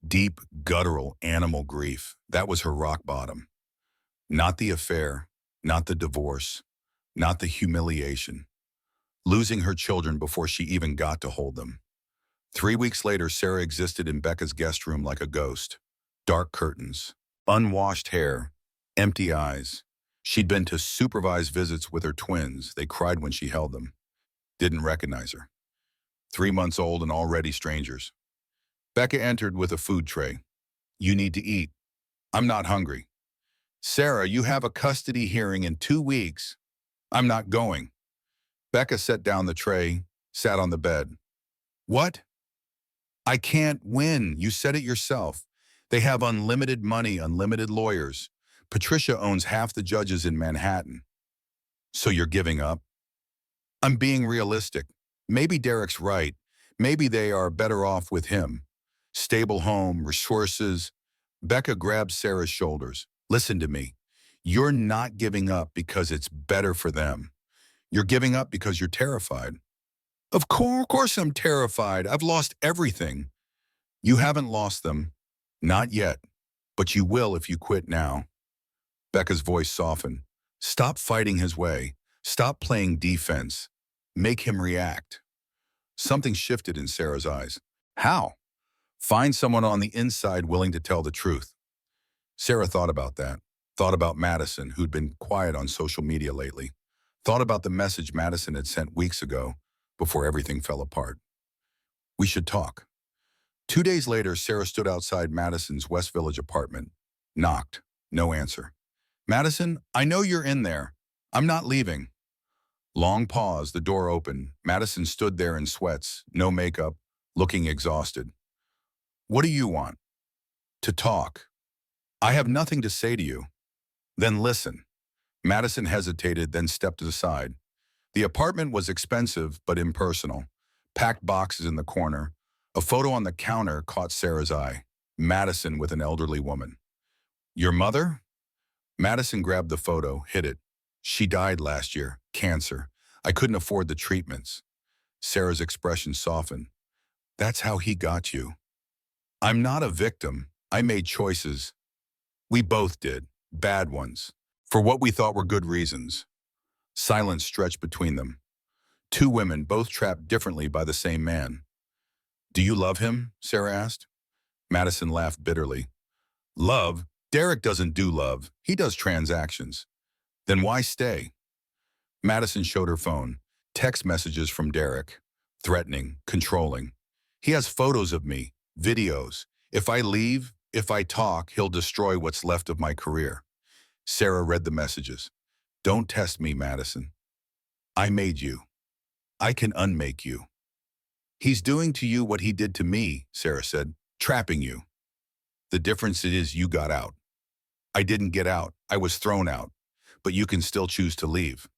Deep, guttural, animal grief. That was her rock bottom. Not the affair, not the divorce, not the humiliation. Losing her children before she even got to hold them. 3 weeks later, Sarah existed in Becca's guest room like a ghost. Dark curtains, unwashed hair, empty eyes. She'd been to supervised visits with her twins. They cried when she held them. Didn't recognize her. 3 months old and already strangers. Becca entered with a food tray. You need to eat. I'm not hungry. Sarah, you have a custody hearing in 2 weeks. I'm not going. Becca set down the tray, sat on the bed. What? I can't win. You said it yourself. They have unlimited money, unlimited lawyers. Patricia owns half the judges in Manhattan. So you're giving up? I'm being realistic. Maybe Derek's right. Maybe they are better off with him. Stable home, resources. Becca grabbed Sarah's shoulders. Listen to me. You're not giving up because it's better for them. You're giving up because you're terrified. Of course I'm terrified. I've lost everything. You haven't lost them. Not yet. But you will if you quit now. Becca's voice softened. Stop fighting his way. Stop playing defense. Make him react. Something shifted in Sarah's eyes. How? Find someone on the inside willing to tell the truth. Sarah thought about that. Thought about Madison, who'd been quiet on social media lately. Thought about the message Madison had sent weeks ago, before everything fell apart. We should talk. 2 days later, Sarah stood outside Madison's West Village apartment. Knocked. No answer. Madison, I know you're in there. I'm not leaving. Long pause, the door opened. Madison stood there in sweats, no makeup, looking exhausted. What do you want? To talk. I have nothing to say to you. Then listen. Madison hesitated, then stepped aside. The apartment was expensive but impersonal. Packed boxes in the corner. A photo on the counter caught Sarah's eye. Madison with an elderly woman. Your mother? Madison grabbed the photo, hid it. She died last year, cancer. I couldn't afford the treatments. Sarah's expression softened. That's how he got you. I'm not a victim. I made choices. We both did, bad ones, for what we thought were good reasons. Silence stretched between them. Two women, both trapped differently by the same man. Do you love him? Sarah asked. Madison laughed bitterly. Love? Derek doesn't do love. He does transactions. Then why stay? Madison showed her phone. Text messages from Derek. Threatening, controlling. He has photos of me, videos. If I leave, if I talk, he'll destroy what's left of my career. Sarah read the messages. Don't test me, Madison. I made you. I can unmake you. He's doing to you what he did to me, Sarah said, trapping you. The difference is you got out. I didn't get out. I was thrown out. But you can still choose to leave.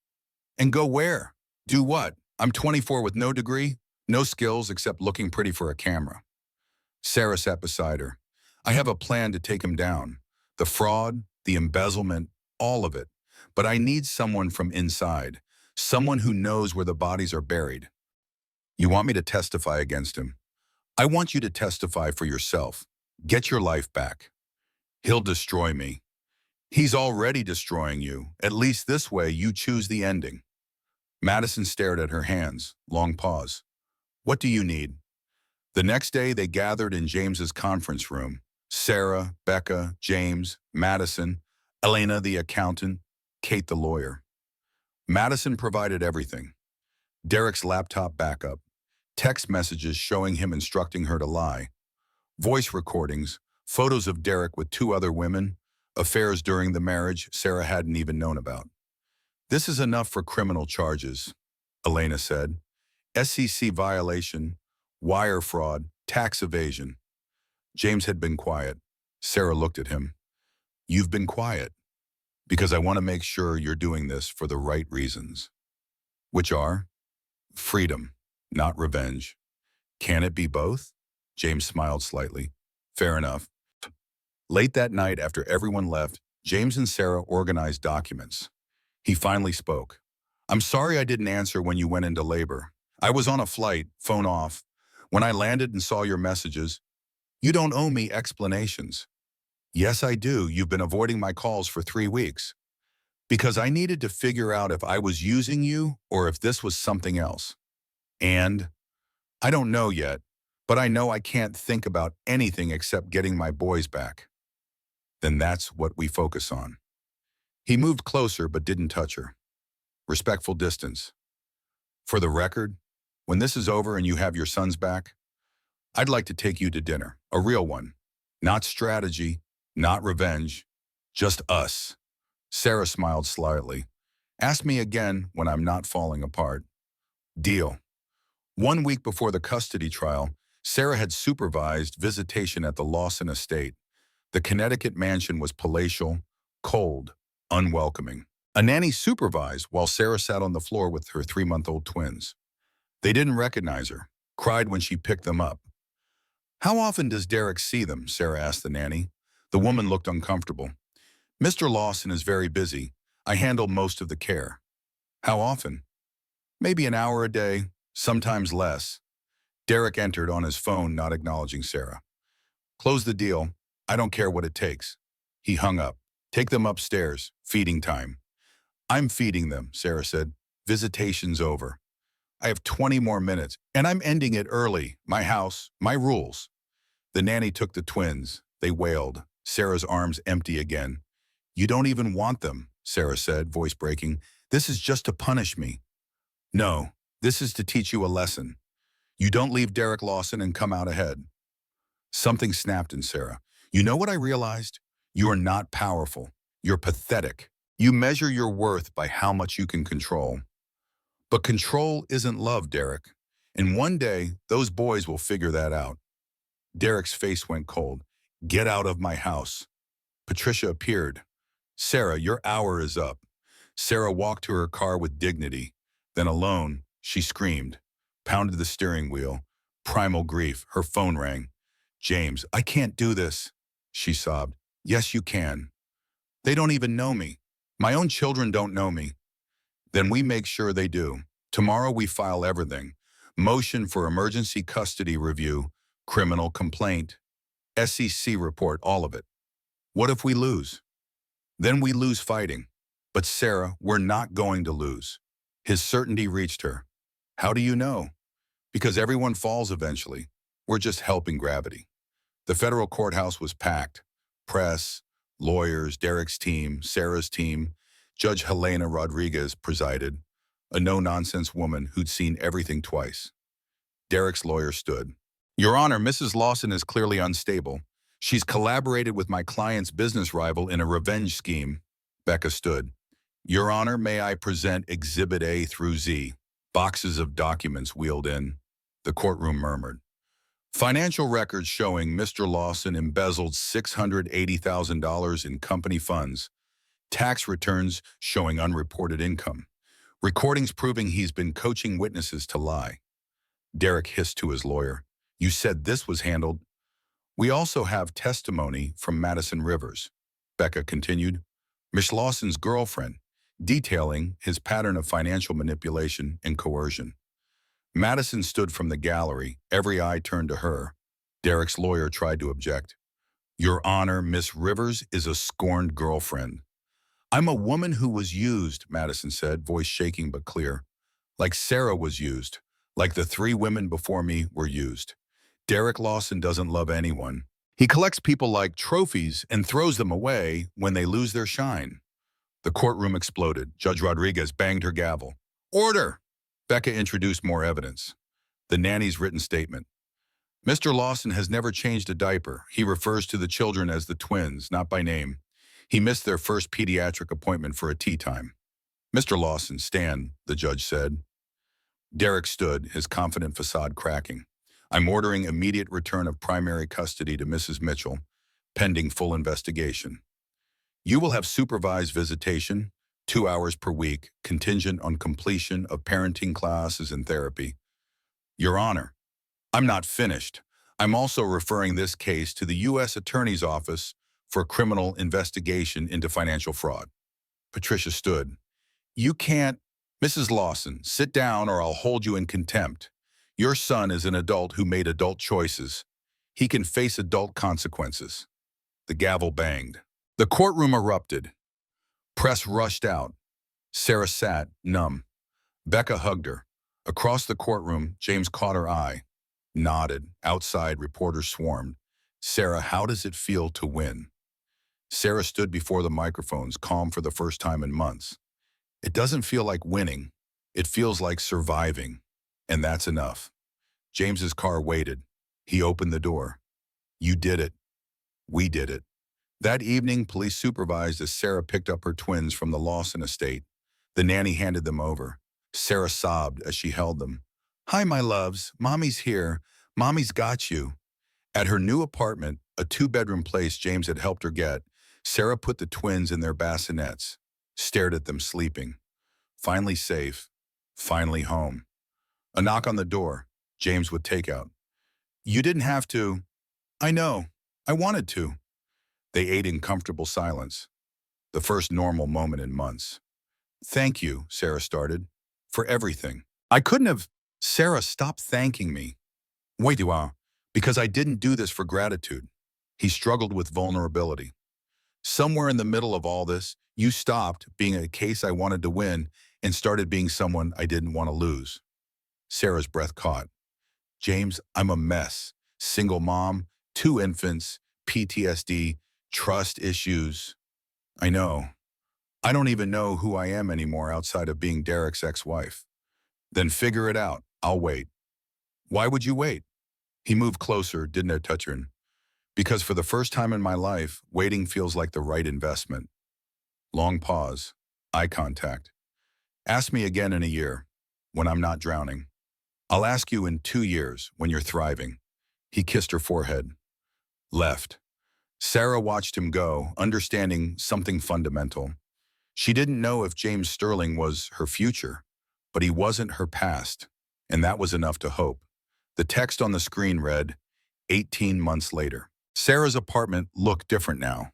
And go where? Do what? I'm 24 with no degree, no skills except looking pretty for a camera. Sarah sat beside her. I have a plan to take him down. The fraud, the embezzlement, all of it. But I need someone from inside. Someone who knows where the bodies are buried. You want me to testify against him? I want you to testify for yourself. Get your life back. He'll destroy me. He's already destroying you. At least this way you choose the ending. Madison stared at her hands. Long pause. What do you need? The next day they gathered in James's conference room. Sarah, Becca, James, Madison, Elena the accountant, Kate the lawyer. Madison provided everything. Derek's laptop backup, text messages showing him instructing her to lie, voice recordings, photos of Derek with two other women, affairs during the marriage Sarah hadn't even known about. This is enough for criminal charges, Elena said. SEC violation, wire fraud, tax evasion. James had been quiet. Sarah looked at him. You've been quiet because I want to make sure you're doing this for the right reasons. Which are? Freedom, not revenge. Can it be both? James smiled slightly. Fair enough. Late that night, after everyone left, James and Sarah organized documents. He finally spoke. I'm sorry I didn't answer when you went into labor. I was on a flight, phone off. When I landed and saw your messages, you don't owe me explanations. Yes, I do. You've been avoiding my calls for 3 weeks. Because I needed to figure out if I was using you or if this was something else. And I don't know yet, but I know I can't think about anything except getting my boys back. Then that's what we focus on. He moved closer but didn't touch her. Respectful distance. For the record, when this is over and you have your sons back, I'd like to take you to dinner, a real one. Not strategy, not revenge, just us. Sarah smiled slightly. Ask me again when I'm not falling apart. Deal. 1 week before the custody trial, Sarah had supervised visitation at the Lawson estate. The Connecticut mansion was palatial, cold, unwelcoming. A nanny supervised while Sarah sat on the floor with her 3-month-old twins. They didn't recognize her, cried when she picked them up. How often does Derek see them? Sarah asked the nanny. The woman looked uncomfortable. Mr. Lawson is very busy. I handle most of the care. How often? Maybe an hour a day, sometimes less. Derek entered on his phone, not acknowledging Sarah. Close the deal. I don't care what it takes. He hung up. Take them upstairs. Feeding time. I'm feeding them, Sarah said. Visitation's over. I have 20 more minutes, and I'm ending it early. My house, my rules. The nanny took the twins. They wailed. Sarah's arms empty again. You don't even want them, Sarah said, voice breaking. This is just to punish me. No, this is to teach you a lesson. You don't leave Derek Lawson and come out ahead. Something snapped in Sarah. You know what I realized? You are not powerful. You're pathetic. You measure your worth by how much you can control. But control isn't love, Derek. And one day, those boys will figure that out. Derek's face went cold. Get out of my house. Patricia appeared. Sarah, your hour is up. Sarah walked to her car with dignity. Then alone, she screamed, pounded the steering wheel. Primal grief. Her phone rang. James, I can't do this, she sobbed. Yes, you can. They don't even know me. My own children don't know me. Then we make sure they do. Tomorrow we file everything. Motion for emergency custody review, criminal complaint, SEC report, all of it. What if we lose? Then we lose fighting. But Sarah, we're not going to lose. His certainty reached her. How do you know? Because everyone falls eventually. We're just helping gravity. The federal courthouse was packed. Press, lawyers, Derek's team, Sarah's team. Judge Helena Rodriguez presided, a no-nonsense woman who'd seen everything twice. Derek's lawyer stood. Your Honor, Mrs. Lawson is clearly unstable. She's collaborated with my client's business rival in a revenge scheme. Becca stood. Your Honor, may I present Exhibit A through Z? Boxes of documents wheeled in. The courtroom murmured. Financial records showing Mr. Lawson embezzled $680,000 in company funds. Tax returns showing unreported income. Recordings proving he's been coaching witnesses to lie. Derek hissed to his lawyer. You said this was handled. We also have testimony from Madison Rivers, Becca continued, Miss Lawson's girlfriend, detailing his pattern of financial manipulation and coercion. Madison stood from the gallery, every eye turned to her. Derek's lawyer tried to object. Your Honor, Miss Rivers is a scorned girlfriend. I'm a woman who was used, Madison said, voice shaking but clear. Like Sarah was used, like the 3 women before me were used. Derek Lawson doesn't love anyone. He collects people like trophies and throws them away when they lose their shine. The courtroom exploded. Judge Rodriguez banged her gavel. Order! Becca introduced more evidence. The nanny's written statement. Mr. Lawson has never changed a diaper. He refers to the children as the twins, not by name. He missed their first pediatric appointment for a tea time. Mr. Lawson, stand, the judge said. Derek stood, his confident facade cracking. I'm ordering immediate return of primary custody to Mrs. Mitchell, pending full investigation. You will have supervised visitation, 2 hours per week, contingent on completion of parenting classes and therapy. Your Honor, I'm not finished. I'm also referring this case to the U.S. Attorney's Office for criminal investigation into financial fraud. Patricia stood. You can't. Mrs. Lawson, sit down or I'll hold you in contempt. Your son is an adult who made adult choices. He can face adult consequences. The gavel banged. The courtroom erupted. Press rushed out. Sarah sat, numb. Becca hugged her. Across the courtroom, James caught her eye. Nodded. Outside, reporters swarmed. Sarah, how does it feel to win? Sarah stood before the microphones, calm for the first time in months. It doesn't feel like winning. It feels like surviving. And that's enough. James's car waited. He opened the door. You did it. We did it. That evening, police supervised as Sarah picked up her twins from the Lawson estate. The nanny handed them over. Sarah sobbed as she held them. Hi, my loves. Mommy's here. Mommy's got you. At her new apartment, a 2-bedroom place James had helped her get, Sarah put the twins in their bassinets, stared at them sleeping. Finally safe. Finally home. A knock on the door. James would take out. You didn't have to. I know. I wanted to. They ate in comfortable silence. The first normal moment in months. Thank you, Sarah started, for everything. I couldn't have. Sarah, stop thanking me. Wait, because I didn't do this for gratitude. He struggled with vulnerability. Somewhere in the middle of all this, you stopped being a case I wanted to win and started being someone I didn't want to lose. Sarah's breath caught. James, I'm a mess. Single mom, 2 infants, PTSD, trust issues. I know. I don't even know who I am anymore outside of being Derek's ex-wife. Then figure it out. I'll wait. Why would you wait? He moved closer, didn't touch her. Because for the first time in my life, waiting feels like the right investment. Long pause. Eye contact. Ask me again in a year, when I'm not drowning. I'll ask you in 2 years, when you're thriving. He kissed her forehead. Left. Sarah watched him go, understanding something fundamental. She didn't know if James Sterling was her future, but he wasn't her past, and that was enough to hope. The text on the screen read, 18 months later. Sarah's apartment looked different now.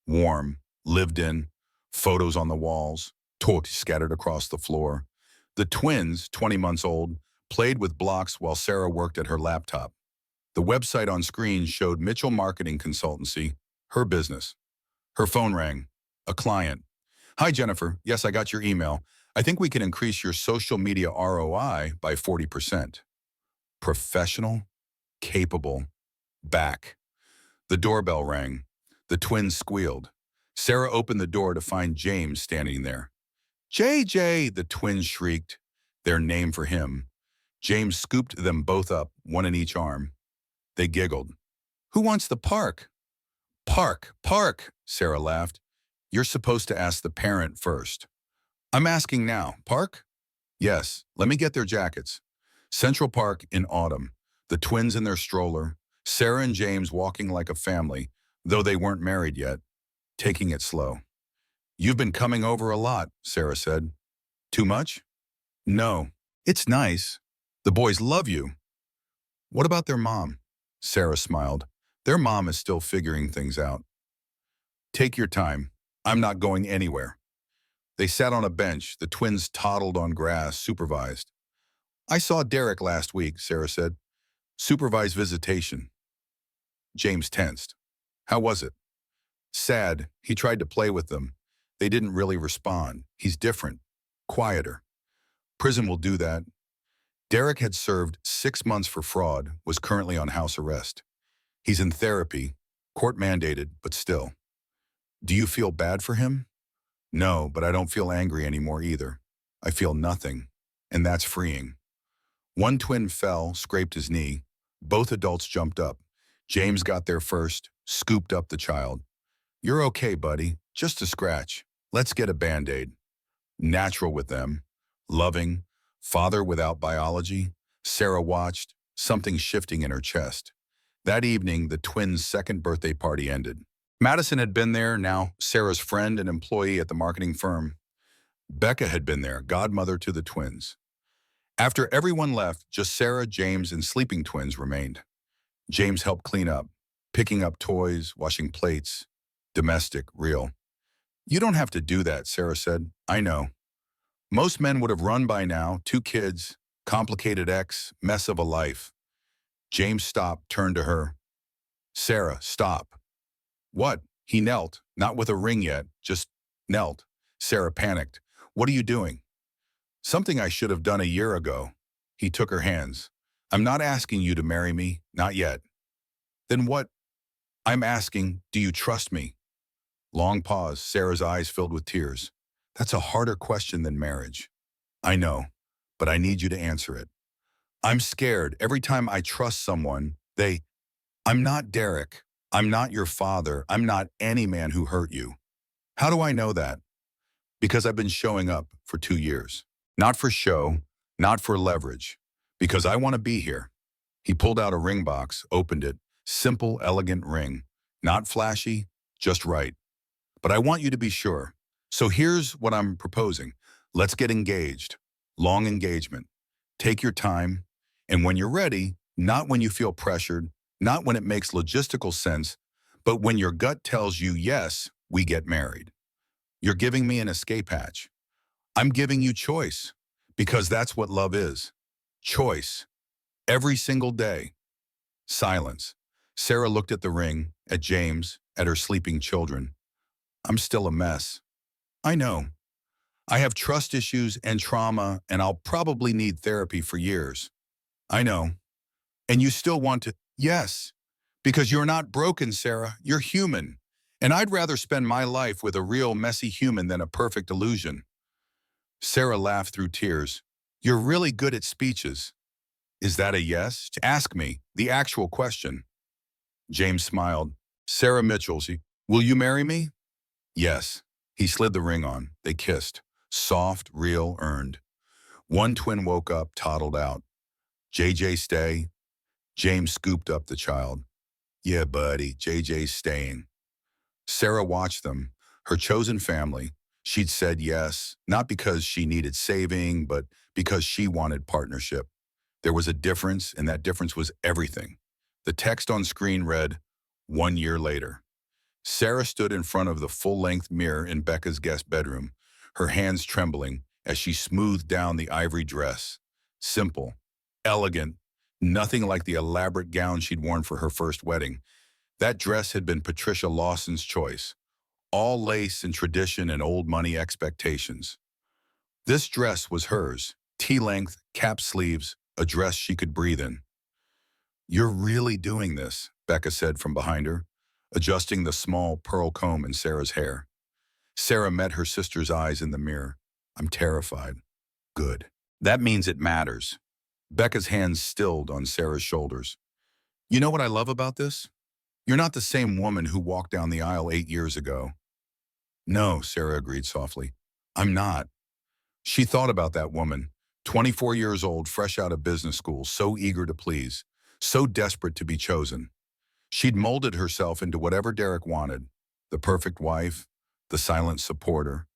Warm, lived in, photos on the walls, toys scattered across the floor. The twins, 20 months old, played with blocks while Sarah worked at her laptop. The website on screen showed Mitchell Marketing Consultancy, her business. Her phone rang. A client. Hi, Jennifer. Yes, I got your email. I think we can increase your social media ROI by 40%. Professional, capable, back. The doorbell rang. The twins squealed. Sarah opened the door to find James standing there. JJ, the twins shrieked, their name for him. James scooped them both up, one in each arm. They giggled. Who wants the park? Park, park, Sarah laughed. You're supposed to ask the parent first. I'm asking now. Park? Yes, let me get their jackets. Central Park in autumn. The twins in their stroller. Sarah and James walking like a family, though they weren't married yet, taking it slow. You've been coming over a lot, Sarah said. Too much? No, it's nice. The boys love you. What about their mom? Sarah smiled. Their mom is still figuring things out. Take your time. I'm not going anywhere. They sat on a bench. The twins toddled on grass, supervised. I saw Derek last week, Sarah said. Supervised visitation. James tensed. How was it? Sad. He tried to play with them. They didn't really respond. He's different. Quieter. Prison will do that. Derek had served 6 months for fraud, was currently on house arrest. He's in therapy, court-mandated, but still. Do you feel bad for him? No, but I don't feel angry anymore either. I feel nothing, and that's freeing. One twin fell, scraped his knee. Both adults jumped up. James got there first, scooped up the child. You're okay, buddy. Just a scratch. Let's get a Band-Aid. Natural with them. Loving. Father without biology. Sarah watched, something shifting in her chest. That evening, the twins' second birthday party ended. Madison had been there, now Sarah's friend and employee at the marketing firm. Becca had been there, godmother to the twins. After everyone left, just Sarah, James, and sleeping twins remained. James helped clean up, picking up toys, washing plates. Domestic, real. You don't have to do that, Sarah said. I know. Most men would have run by now, 2 kids, complicated ex, mess of a life. James stopped, turned to her. Sarah, stop. What? He knelt, not with a ring yet, just knelt. Sarah panicked. What are you doing? Something I should have done a year ago. He took her hands. I'm not asking you to marry me, not yet. Then what? I'm asking, do you trust me? Long pause, Sarah's eyes filled with tears. That's a harder question than marriage. I know, but I need you to answer it. I'm scared. Every time I trust someone, I'm not Derek. I'm not your father. I'm not any man who hurt you. How do I know that? Because I've been showing up for 2 years. Not for show, not for leverage. Because I want to be here. He pulled out a ring box, opened it. Simple, elegant ring. Not flashy, just right. But I want you to be sure. So here's what I'm proposing. Let's get engaged. Long engagement. Take your time. And when you're ready, not when you feel pressured, not when it makes logistical sense, but when your gut tells you, yes, we get married. You're giving me an escape hatch. I'm giving you choice, because that's what love is. Choice. Every single day. Silence. Sarah looked at the ring, at James, at her sleeping children. I'm still a mess. I know. I have trust issues and trauma, and I'll probably need therapy for years. I know. And you still want to? Yes. Because you're not broken, Sarah. You're human. And I'd rather spend my life with a real messy human than a perfect illusion. Sarah laughed through tears. You're really good at speeches. Is that a yes? Ask me, the actual question. James smiled. Sarah Mitchell's, will you marry me? Yes. He slid the ring on. They kissed. Soft, real, earned. One twin woke up, toddled out. JJ stay? James scooped up the child. Yeah, buddy, JJ's staying. Sarah watched them, her chosen family. She'd said yes, not because she needed saving, but because she wanted partnership. There was a difference, and that difference was everything. The text on screen read, 1 year later. Sarah stood in front of the full-length mirror in Becca's guest bedroom, her hands trembling as she smoothed down the ivory dress. Simple, elegant, nothing like the elaborate gown she'd worn for her first wedding. That dress had been Patricia Lawson's choice, all lace and tradition and old money expectations. This dress was hers, tea-length, cap sleeves, a dress she could breathe in. You're really doing this, Becca said from behind her, adjusting the small pearl comb in Sarah's hair. Sarah met her sister's eyes in the mirror. I'm terrified. Good. That means it matters. Becca's hands stilled on Sarah's shoulders. You know what I love about this? You're not the same woman who walked down the aisle 8 years ago. No, Sarah agreed softly. I'm not. She thought about that woman, 24 years old, fresh out of business school, so eager to please, so desperate to be chosen. She'd molded herself into whatever Derek wanted, the perfect wife, the silent supporter,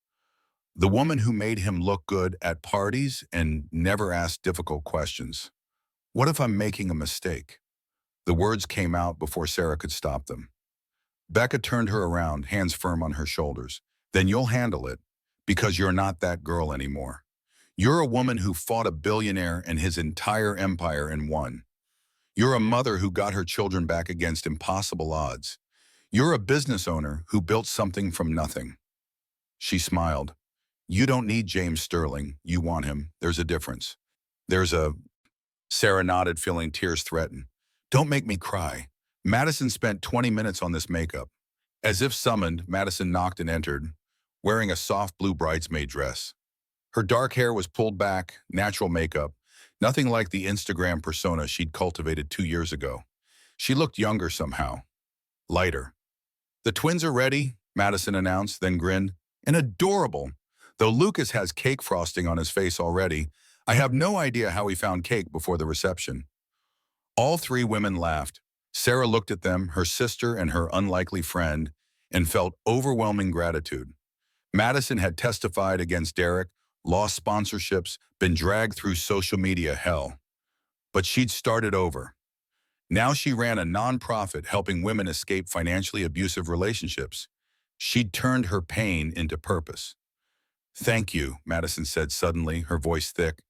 the woman who made him look good at parties and never asked difficult questions. What if I'm making a mistake? The words came out before Sarah could stop them. Becca turned her around, hands firm on her shoulders. Then you'll handle it, because you're not that girl anymore. You're a woman who fought a billionaire and his entire empire and won. You're a mother who got her children back against impossible odds. You're a business owner who built something from nothing. She smiled. You don't need James Sterling. You want him. There's a difference. There's a... Sarah nodded, feeling tears threaten. Don't make me cry. Madison spent 20 minutes on this makeup. As if summoned, Madison knocked and entered, wearing a soft blue bridesmaid dress. Her dark hair was pulled back, natural makeup, nothing like the Instagram persona she'd cultivated 2 years ago. She looked younger somehow, lighter. The twins are ready, Madison announced, then grinned. And adorable. Though Lucas has cake frosting on his face already, I have no idea how he found cake before the reception. All three women laughed. Sarah looked at them, her sister and her unlikely friend, and felt overwhelming gratitude. Madison had testified against Derek, lost sponsorships, been dragged through social media hell. But she'd started over. Now she ran a nonprofit helping women escape financially abusive relationships. She'd turned her pain into purpose. Thank you, Madison said suddenly, her voice thick,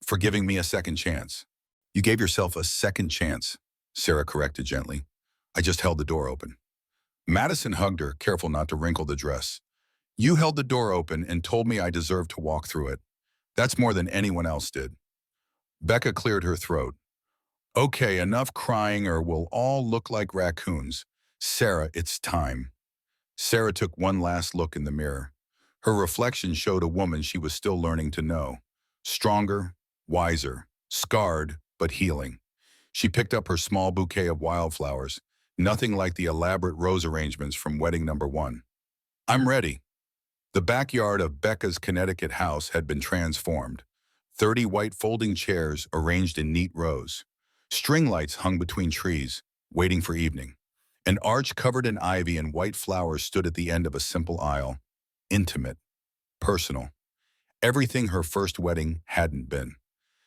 for giving me a second chance. You gave yourself a second chance, Sarah corrected gently. I just held the door open. Madison hugged her, careful not to wrinkle the dress. You held the door open and told me I deserved to walk through it. That's more than anyone else did. Becca cleared her throat. Okay, enough crying or we'll all look like raccoons. Sarah, it's time. Sarah took one last look in the mirror. Her reflection showed a woman she was still learning to know. Stronger, wiser, scarred, but healing. She picked up her small bouquet of wildflowers, nothing like the elaborate rose arrangements from wedding number 1. I'm ready. The backyard of Becca's Connecticut house had been transformed. 30 white folding chairs arranged in neat rows. String lights hung between trees, waiting for evening. An arch covered in ivy and white flowers stood at the end of a simple aisle. Intimate, personal. Everything her first wedding hadn't been.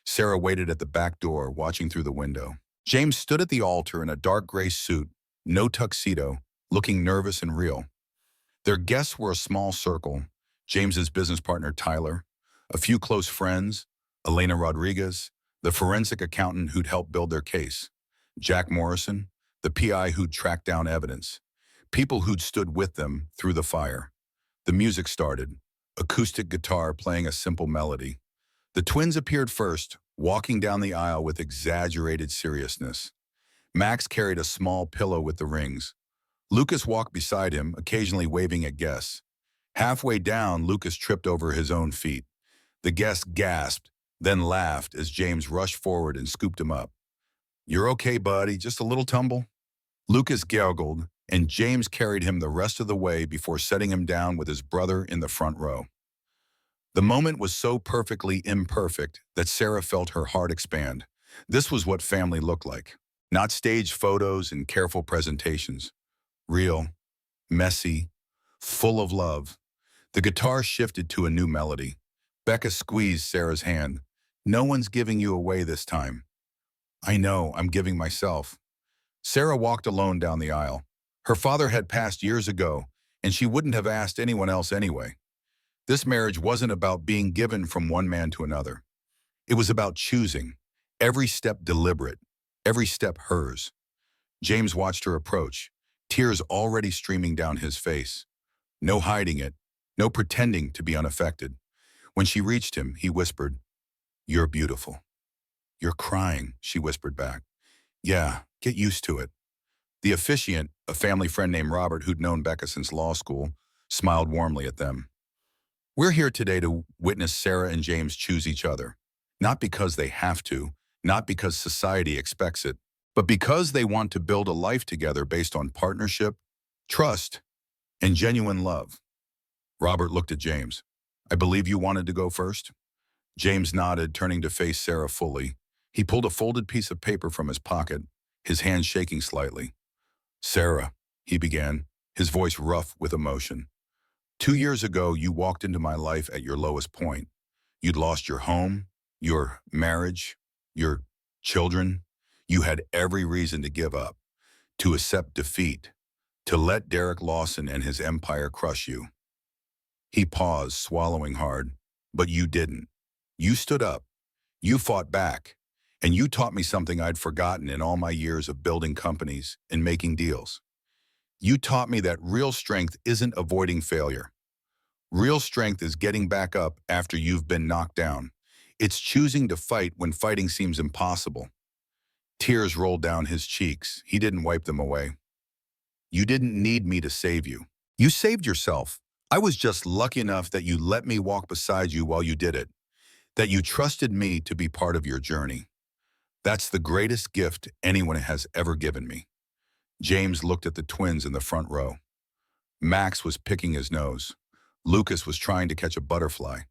Sarah waited at the back door, watching through the window. James stood at the altar in a dark gray suit, no tuxedo, looking nervous and real. Their guests were a small circle, James's business partner Tyler, a few close friends, Elena Rodriguez, the forensic accountant who'd helped build their case, Jack Morrison, the PI who'd tracked down evidence, people who'd stood with them through the fire. The music started, acoustic guitar playing a simple melody. The twins appeared first, walking down the aisle with exaggerated seriousness. Max carried a small pillow with the rings. Lucas walked beside him, occasionally waving at guests. Halfway down, Lucas tripped over his own feet. The guest gasped, then laughed as James rushed forward and scooped him up. "You're okay, buddy, just a little tumble?" Lucas gurgled, and James carried him the rest of the way before setting him down with his brother in the front row. The moment was so perfectly imperfect that Sarah felt her heart expand. This was what family looked like. Not staged photos and careful presentations. Real, messy, full of love. The guitar shifted to a new melody. Becca squeezed Sarah's hand. "No one's giving you away this time." "I know, I'm giving myself." Sarah walked alone down the aisle. Her father had passed years ago, and she wouldn't have asked anyone else anyway. This marriage wasn't about being given from one man to another. It was about choosing, every step deliberate, every step hers. James watched her approach, tears already streaming down his face. No hiding it, no pretending to be unaffected. When she reached him, he whispered, "You're beautiful." "You're crying," she whispered back. "Yeah, get used to it." The officiant, a family friend named Robert who'd known Becca since law school, smiled warmly at them. "We're here today to witness Sarah and James choose each other. Not because they have to, not because society expects it, but because they want to build a life together based on partnership, trust, and genuine love." Robert looked at James. "I believe you wanted to go first?" James nodded, turning to face Sarah fully. He pulled a folded piece of paper from his pocket, his hand shaking slightly. "Sarah," he began, his voice rough with emotion. "2 years ago, you walked into my life at your lowest point. You'd lost your home, your marriage, your children. You had every reason to give up, to accept defeat, to let Derek Lawson and his empire crush you." He paused, swallowing hard. "But you didn't. You stood up. You fought back. And you taught me something I'd forgotten in all my years of building companies and making deals. You taught me that real strength isn't avoiding failure. Real strength is getting back up after you've been knocked down. It's choosing to fight when fighting seems impossible." Tears rolled down his cheeks. He didn't wipe them away. "You didn't need me to save you. You saved yourself. I was just lucky enough that you let me walk beside you while you did it, that you trusted me to be part of your journey. That's the greatest gift anyone has ever given me." James looked at the twins in the front row. Max was picking his nose. Lucas was trying to catch a butterfly.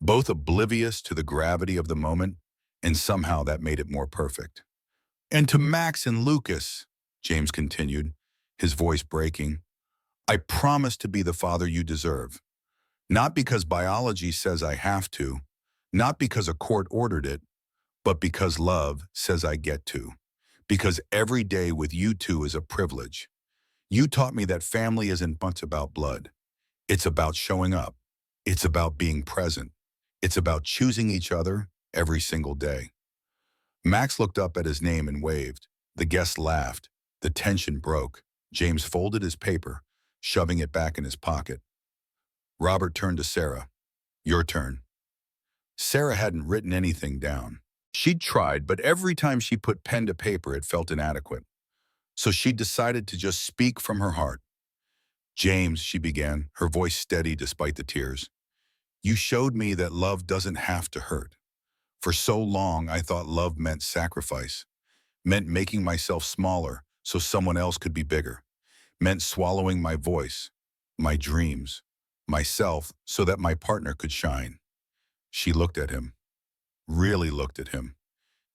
Both oblivious to the gravity of the moment, and somehow that made it more perfect. "And to Max and Lucas," James continued, his voice breaking, "I promise to be the father you deserve. Not because biology says I have to, not because a court ordered it, but because love says I get to. Because every day with you two is a privilege. You taught me that family isn't much about blood. It's about showing up. It's about being present. It's about choosing each other every single day." Max looked up at his name and waved. The guests laughed. The tension broke. James folded his paper, shoving it back in his pocket. Robert turned to Sarah. "Your turn." Sarah hadn't written anything down. She'd tried, but every time she put pen to paper, it felt inadequate. So she decided to just speak from her heart. "James," she began, her voice steady despite the tears, "you showed me that love doesn't have to hurt. For so long, I thought love meant sacrifice, meant making myself smaller so someone else could be bigger, meant swallowing my voice, my dreams, myself so that my partner could shine." She looked at him, really looked at him.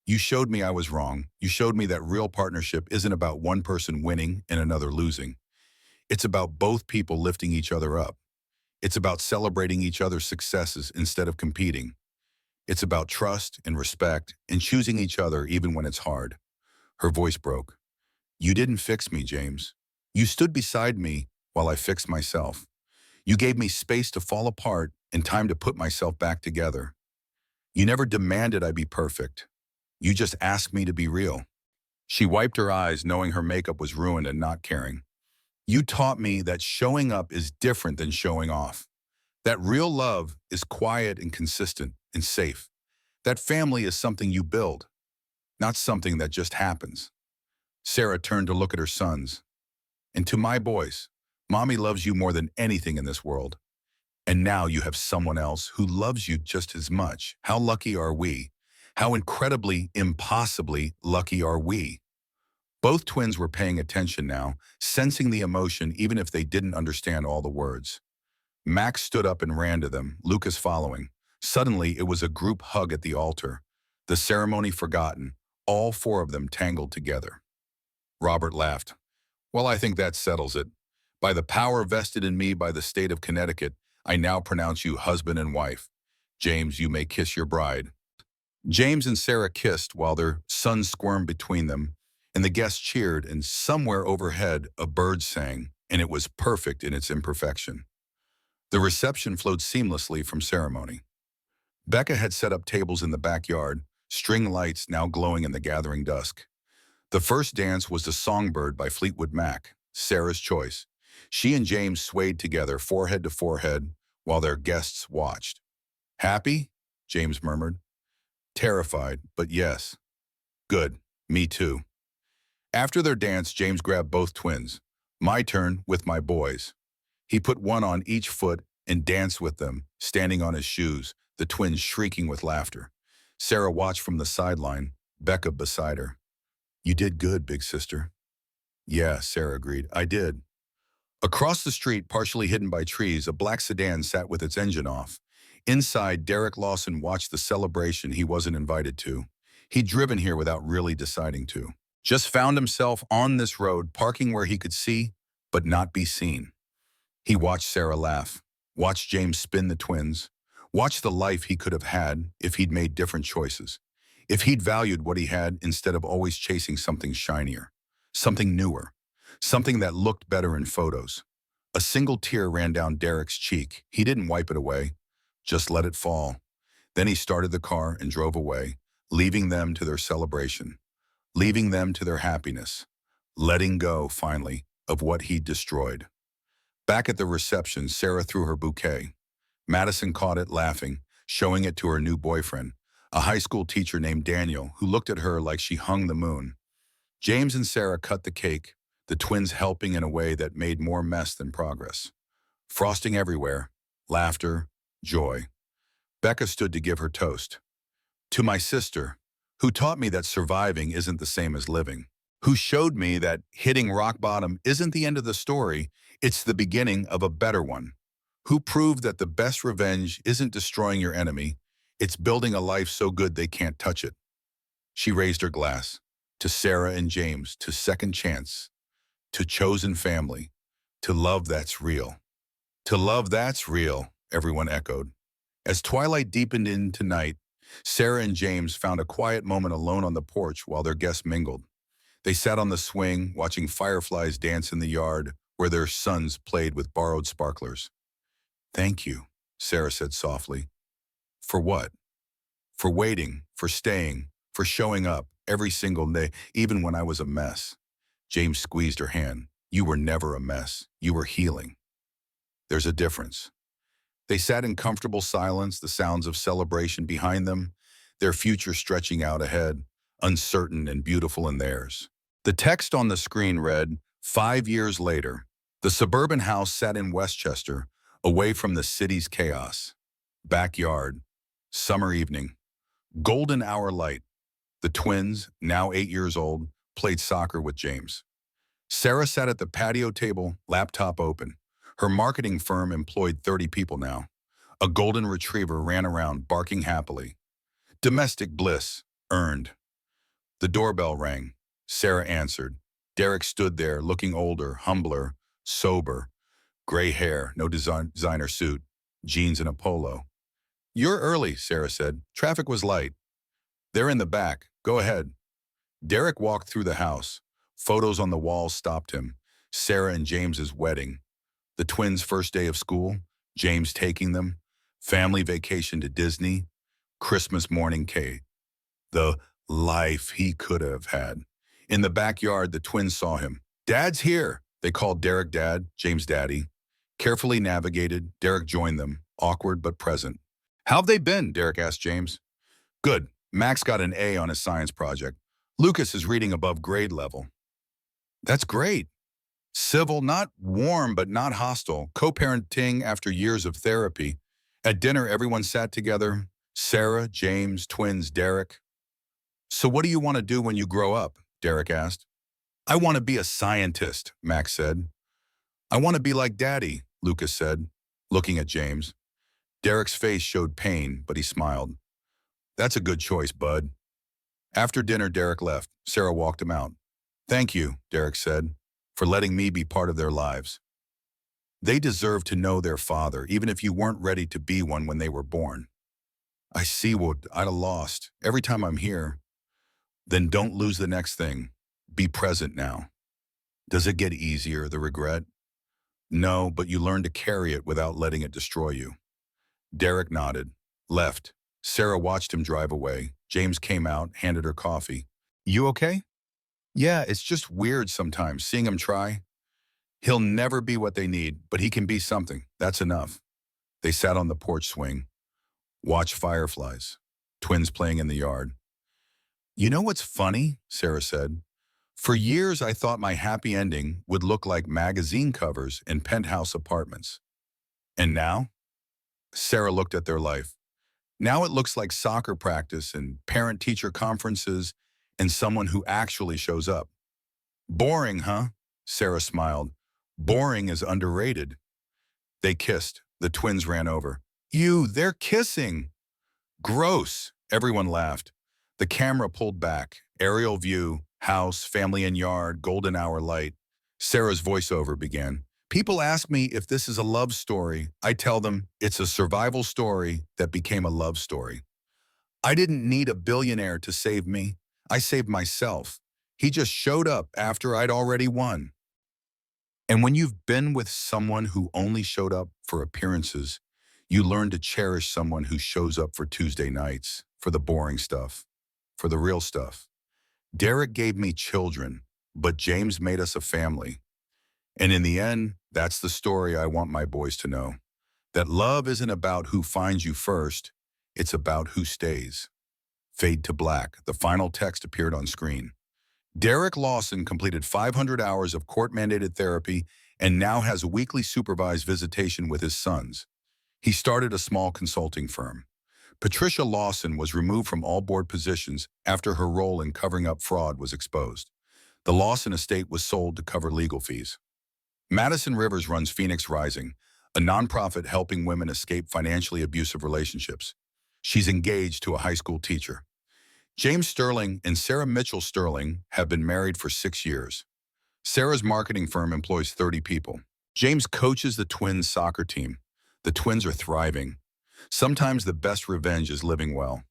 "You showed me I was wrong. You showed me that real partnership isn't about one person winning and another losing. It's about both people lifting each other up. It's about celebrating each other's successes instead of competing. It's about trust and respect and choosing each other even when it's hard." Her voice broke. "You didn't fix me, James. You stood beside me while I fixed myself. You gave me space to fall apart and time to put myself back together. You never demanded I be perfect. You just asked me to be real." She wiped her eyes, knowing her makeup was ruined and not caring. You taught me that showing up is different than showing off. That real love is quiet and consistent and safe. That family is something you build, not something that just happens. Sarah turned to look at her sons. And to my boys, Mommy loves you more than anything in this world. And now you have someone else who loves you just as much. How lucky are we? How incredibly, impossibly lucky are we? Both twins were paying attention now, sensing the emotion even if they didn't understand all the words. Max stood up and ran to them, Lucas following. Suddenly, it was a group hug at the altar. The ceremony forgotten, all four of them tangled together. Robert laughed. Well, I think that settles it. By the power vested in me by the state of Connecticut, I now pronounce you husband and wife. James, you may kiss your bride. James and Sarah kissed while their sons squirmed between them, and the guests cheered, and somewhere overhead a bird sang, and it was perfect in its imperfection. The reception flowed seamlessly from ceremony. Becca had set up tables in the backyard, string lights now glowing in the gathering dusk. The first dance was The Songbird by Fleetwood Mac, Sarah's choice. She and James swayed together, forehead to forehead, while their guests watched. Happy? James murmured. Terrified, but yes. Good, me too. After their dance, James grabbed both twins. My turn with my boys. He put one on each foot and danced with them, standing on his shoes, the twins shrieking with laughter. Sarah watched from the sideline, Becca beside her. You did good, big sister. Yeah, Sarah agreed. I did. Across the street, partially hidden by trees, a black sedan sat with its engine off. Inside, Derek Lawson watched the celebration he wasn't invited to. He'd driven here without really deciding to. Just found himself on this road, parking where he could see, but not be seen. He watched Sarah laugh, watched James spin the twins, watched the life he could have had if he'd made different choices, if he'd valued what he had instead of always chasing something shinier, something newer, something that looked better in photos. A single tear ran down Derek's cheek. He didn't wipe it away, just let it fall. Then he started the car and drove away, leaving them to their celebration, leaving them to their happiness, letting go, finally, of what he'd destroyed. Back at the reception, Sarah threw her bouquet. Madison caught it, laughing, showing it to her new boyfriend, a high school teacher named Daniel, who looked at her like she hung the moon. James and Sarah cut the cake, the twins helping in a way that made more mess than progress. Frosting everywhere, laughter, joy. Becca stood to give her toast. To my sister, who taught me that surviving isn't the same as living, who showed me that hitting rock bottom isn't the end of the story, it's the beginning of a better one, who proved that the best revenge isn't destroying your enemy, it's building a life so good they can't touch it. She raised her glass. To Sarah and James, to second chance, to chosen family, to love that's real. To love that's real, everyone echoed. As twilight deepened into night, Sarah and James found a quiet moment alone on the porch while their guests mingled. They sat on the swing, watching fireflies dance in the yard where their sons played with borrowed sparklers. Thank you, Sarah said softly. For what? For waiting, for staying, for showing up every single day, even when I was a mess. James squeezed her hand. You were never a mess. You were healing. There's a difference. They sat in comfortable silence, the sounds of celebration behind them, their future stretching out ahead, uncertain and beautiful in theirs. The text on the screen read, 5 years later. The suburban house sat in Westchester, away from the city's chaos. Backyard. Summer evening. Golden hour light. The twins, now 8 years old, played soccer with James. Sarah sat at the patio table, laptop open. Her marketing firm employed 30 people now. A golden retriever ran around, barking happily. Domestic bliss, earned. The doorbell rang. Sarah answered. Derek stood there, looking older, humbler, sober. Gray hair, no designer suit, jeans and a polo. You're early, Sarah said. Traffic was light. They're in the back. Go ahead. Derek walked through the house. Photos on the walls stopped him. Sarah and James's wedding. The twins' first day of school. James taking them. Family vacation to Disney. Christmas morning cake. The life he could have had. In the backyard, the twins saw him. "Dad's here." They called Derek Dad, James Daddy. Carefully navigated, Derek joined them, awkward but present. "How've they been?" Derek asked James. "Good. Max got an A on his science project. Lucas is reading above grade level." "That's great." Civil, not warm but not hostile, co-parenting after years of therapy. At dinner, everyone sat together. Sarah, James, twins, Derek. "So what do you want to do when you grow up?" Derek asked. "I want to be a scientist," Max said. "I want to be like Daddy," Lucas said, looking at James. Derek's face showed pain, but he smiled. "That's a good choice, bud." After dinner, Derek left. Sarah walked him out. "Thank you," Derek said, "for letting me be part of their lives. They deserve to know their father, even if you weren't ready to be one when they were born." "I see what I'd have lost every time I'm here." "Then don't lose the next thing. Be present now." "Does it get easier, the regret?" "No, but you learn to carry it without letting it destroy you." Derek nodded, left. Sarah watched him drive away. James came out, handed her coffee. "You okay?" "Yeah, it's just weird sometimes, seeing him try. He'll never be what they need, but he can be something. That's enough." They sat on the porch swing, watched fireflies, twins playing in the yard. "You know what's funny?" Sarah said. "For years, I thought my happy ending would look like magazine covers and penthouse apartments. And now?" Sarah looked at their life. "Now it looks like soccer practice and parent-teacher conferences and someone who actually shows up." "Boring, huh?" Sarah smiled. "Boring is underrated." They kissed. The twins ran over. They're kissing." "Gross." Everyone laughed. The camera pulled back. Aerial view, house, family and yard, golden hour light. Sarah's voiceover began. "People ask me if this is a love story. I tell them it's a survival story that became a love story. I didn't need a billionaire to save me. I saved myself. He just showed up after I'd already won." And when you've been with someone who only showed up for appearances, you learn to cherish someone who shows up for Tuesday nights, for the boring stuff, for the real stuff. Derek gave me children, but James made us a family. And in the end, that's the story I want my boys to know. That love isn't about who finds you first, it's about who stays. Fade to black. The final text appeared on screen. Derek Lawson completed 500 hours of court-mandated therapy and now has a weekly supervised visitation with his sons. He started a small consulting firm. Patricia Lawson was removed from all board positions after her role in covering up fraud was exposed. The Lawson estate was sold to cover legal fees. Madison Rivers runs Phoenix Rising, a nonprofit helping women escape financially abusive relationships. She's engaged to a high school teacher. James Sterling and Sarah Mitchell Sterling have been married for 6 years. Sarah's marketing firm employs 30 people. James coaches the twins' soccer team. The twins are thriving. Sometimes the best revenge is living well.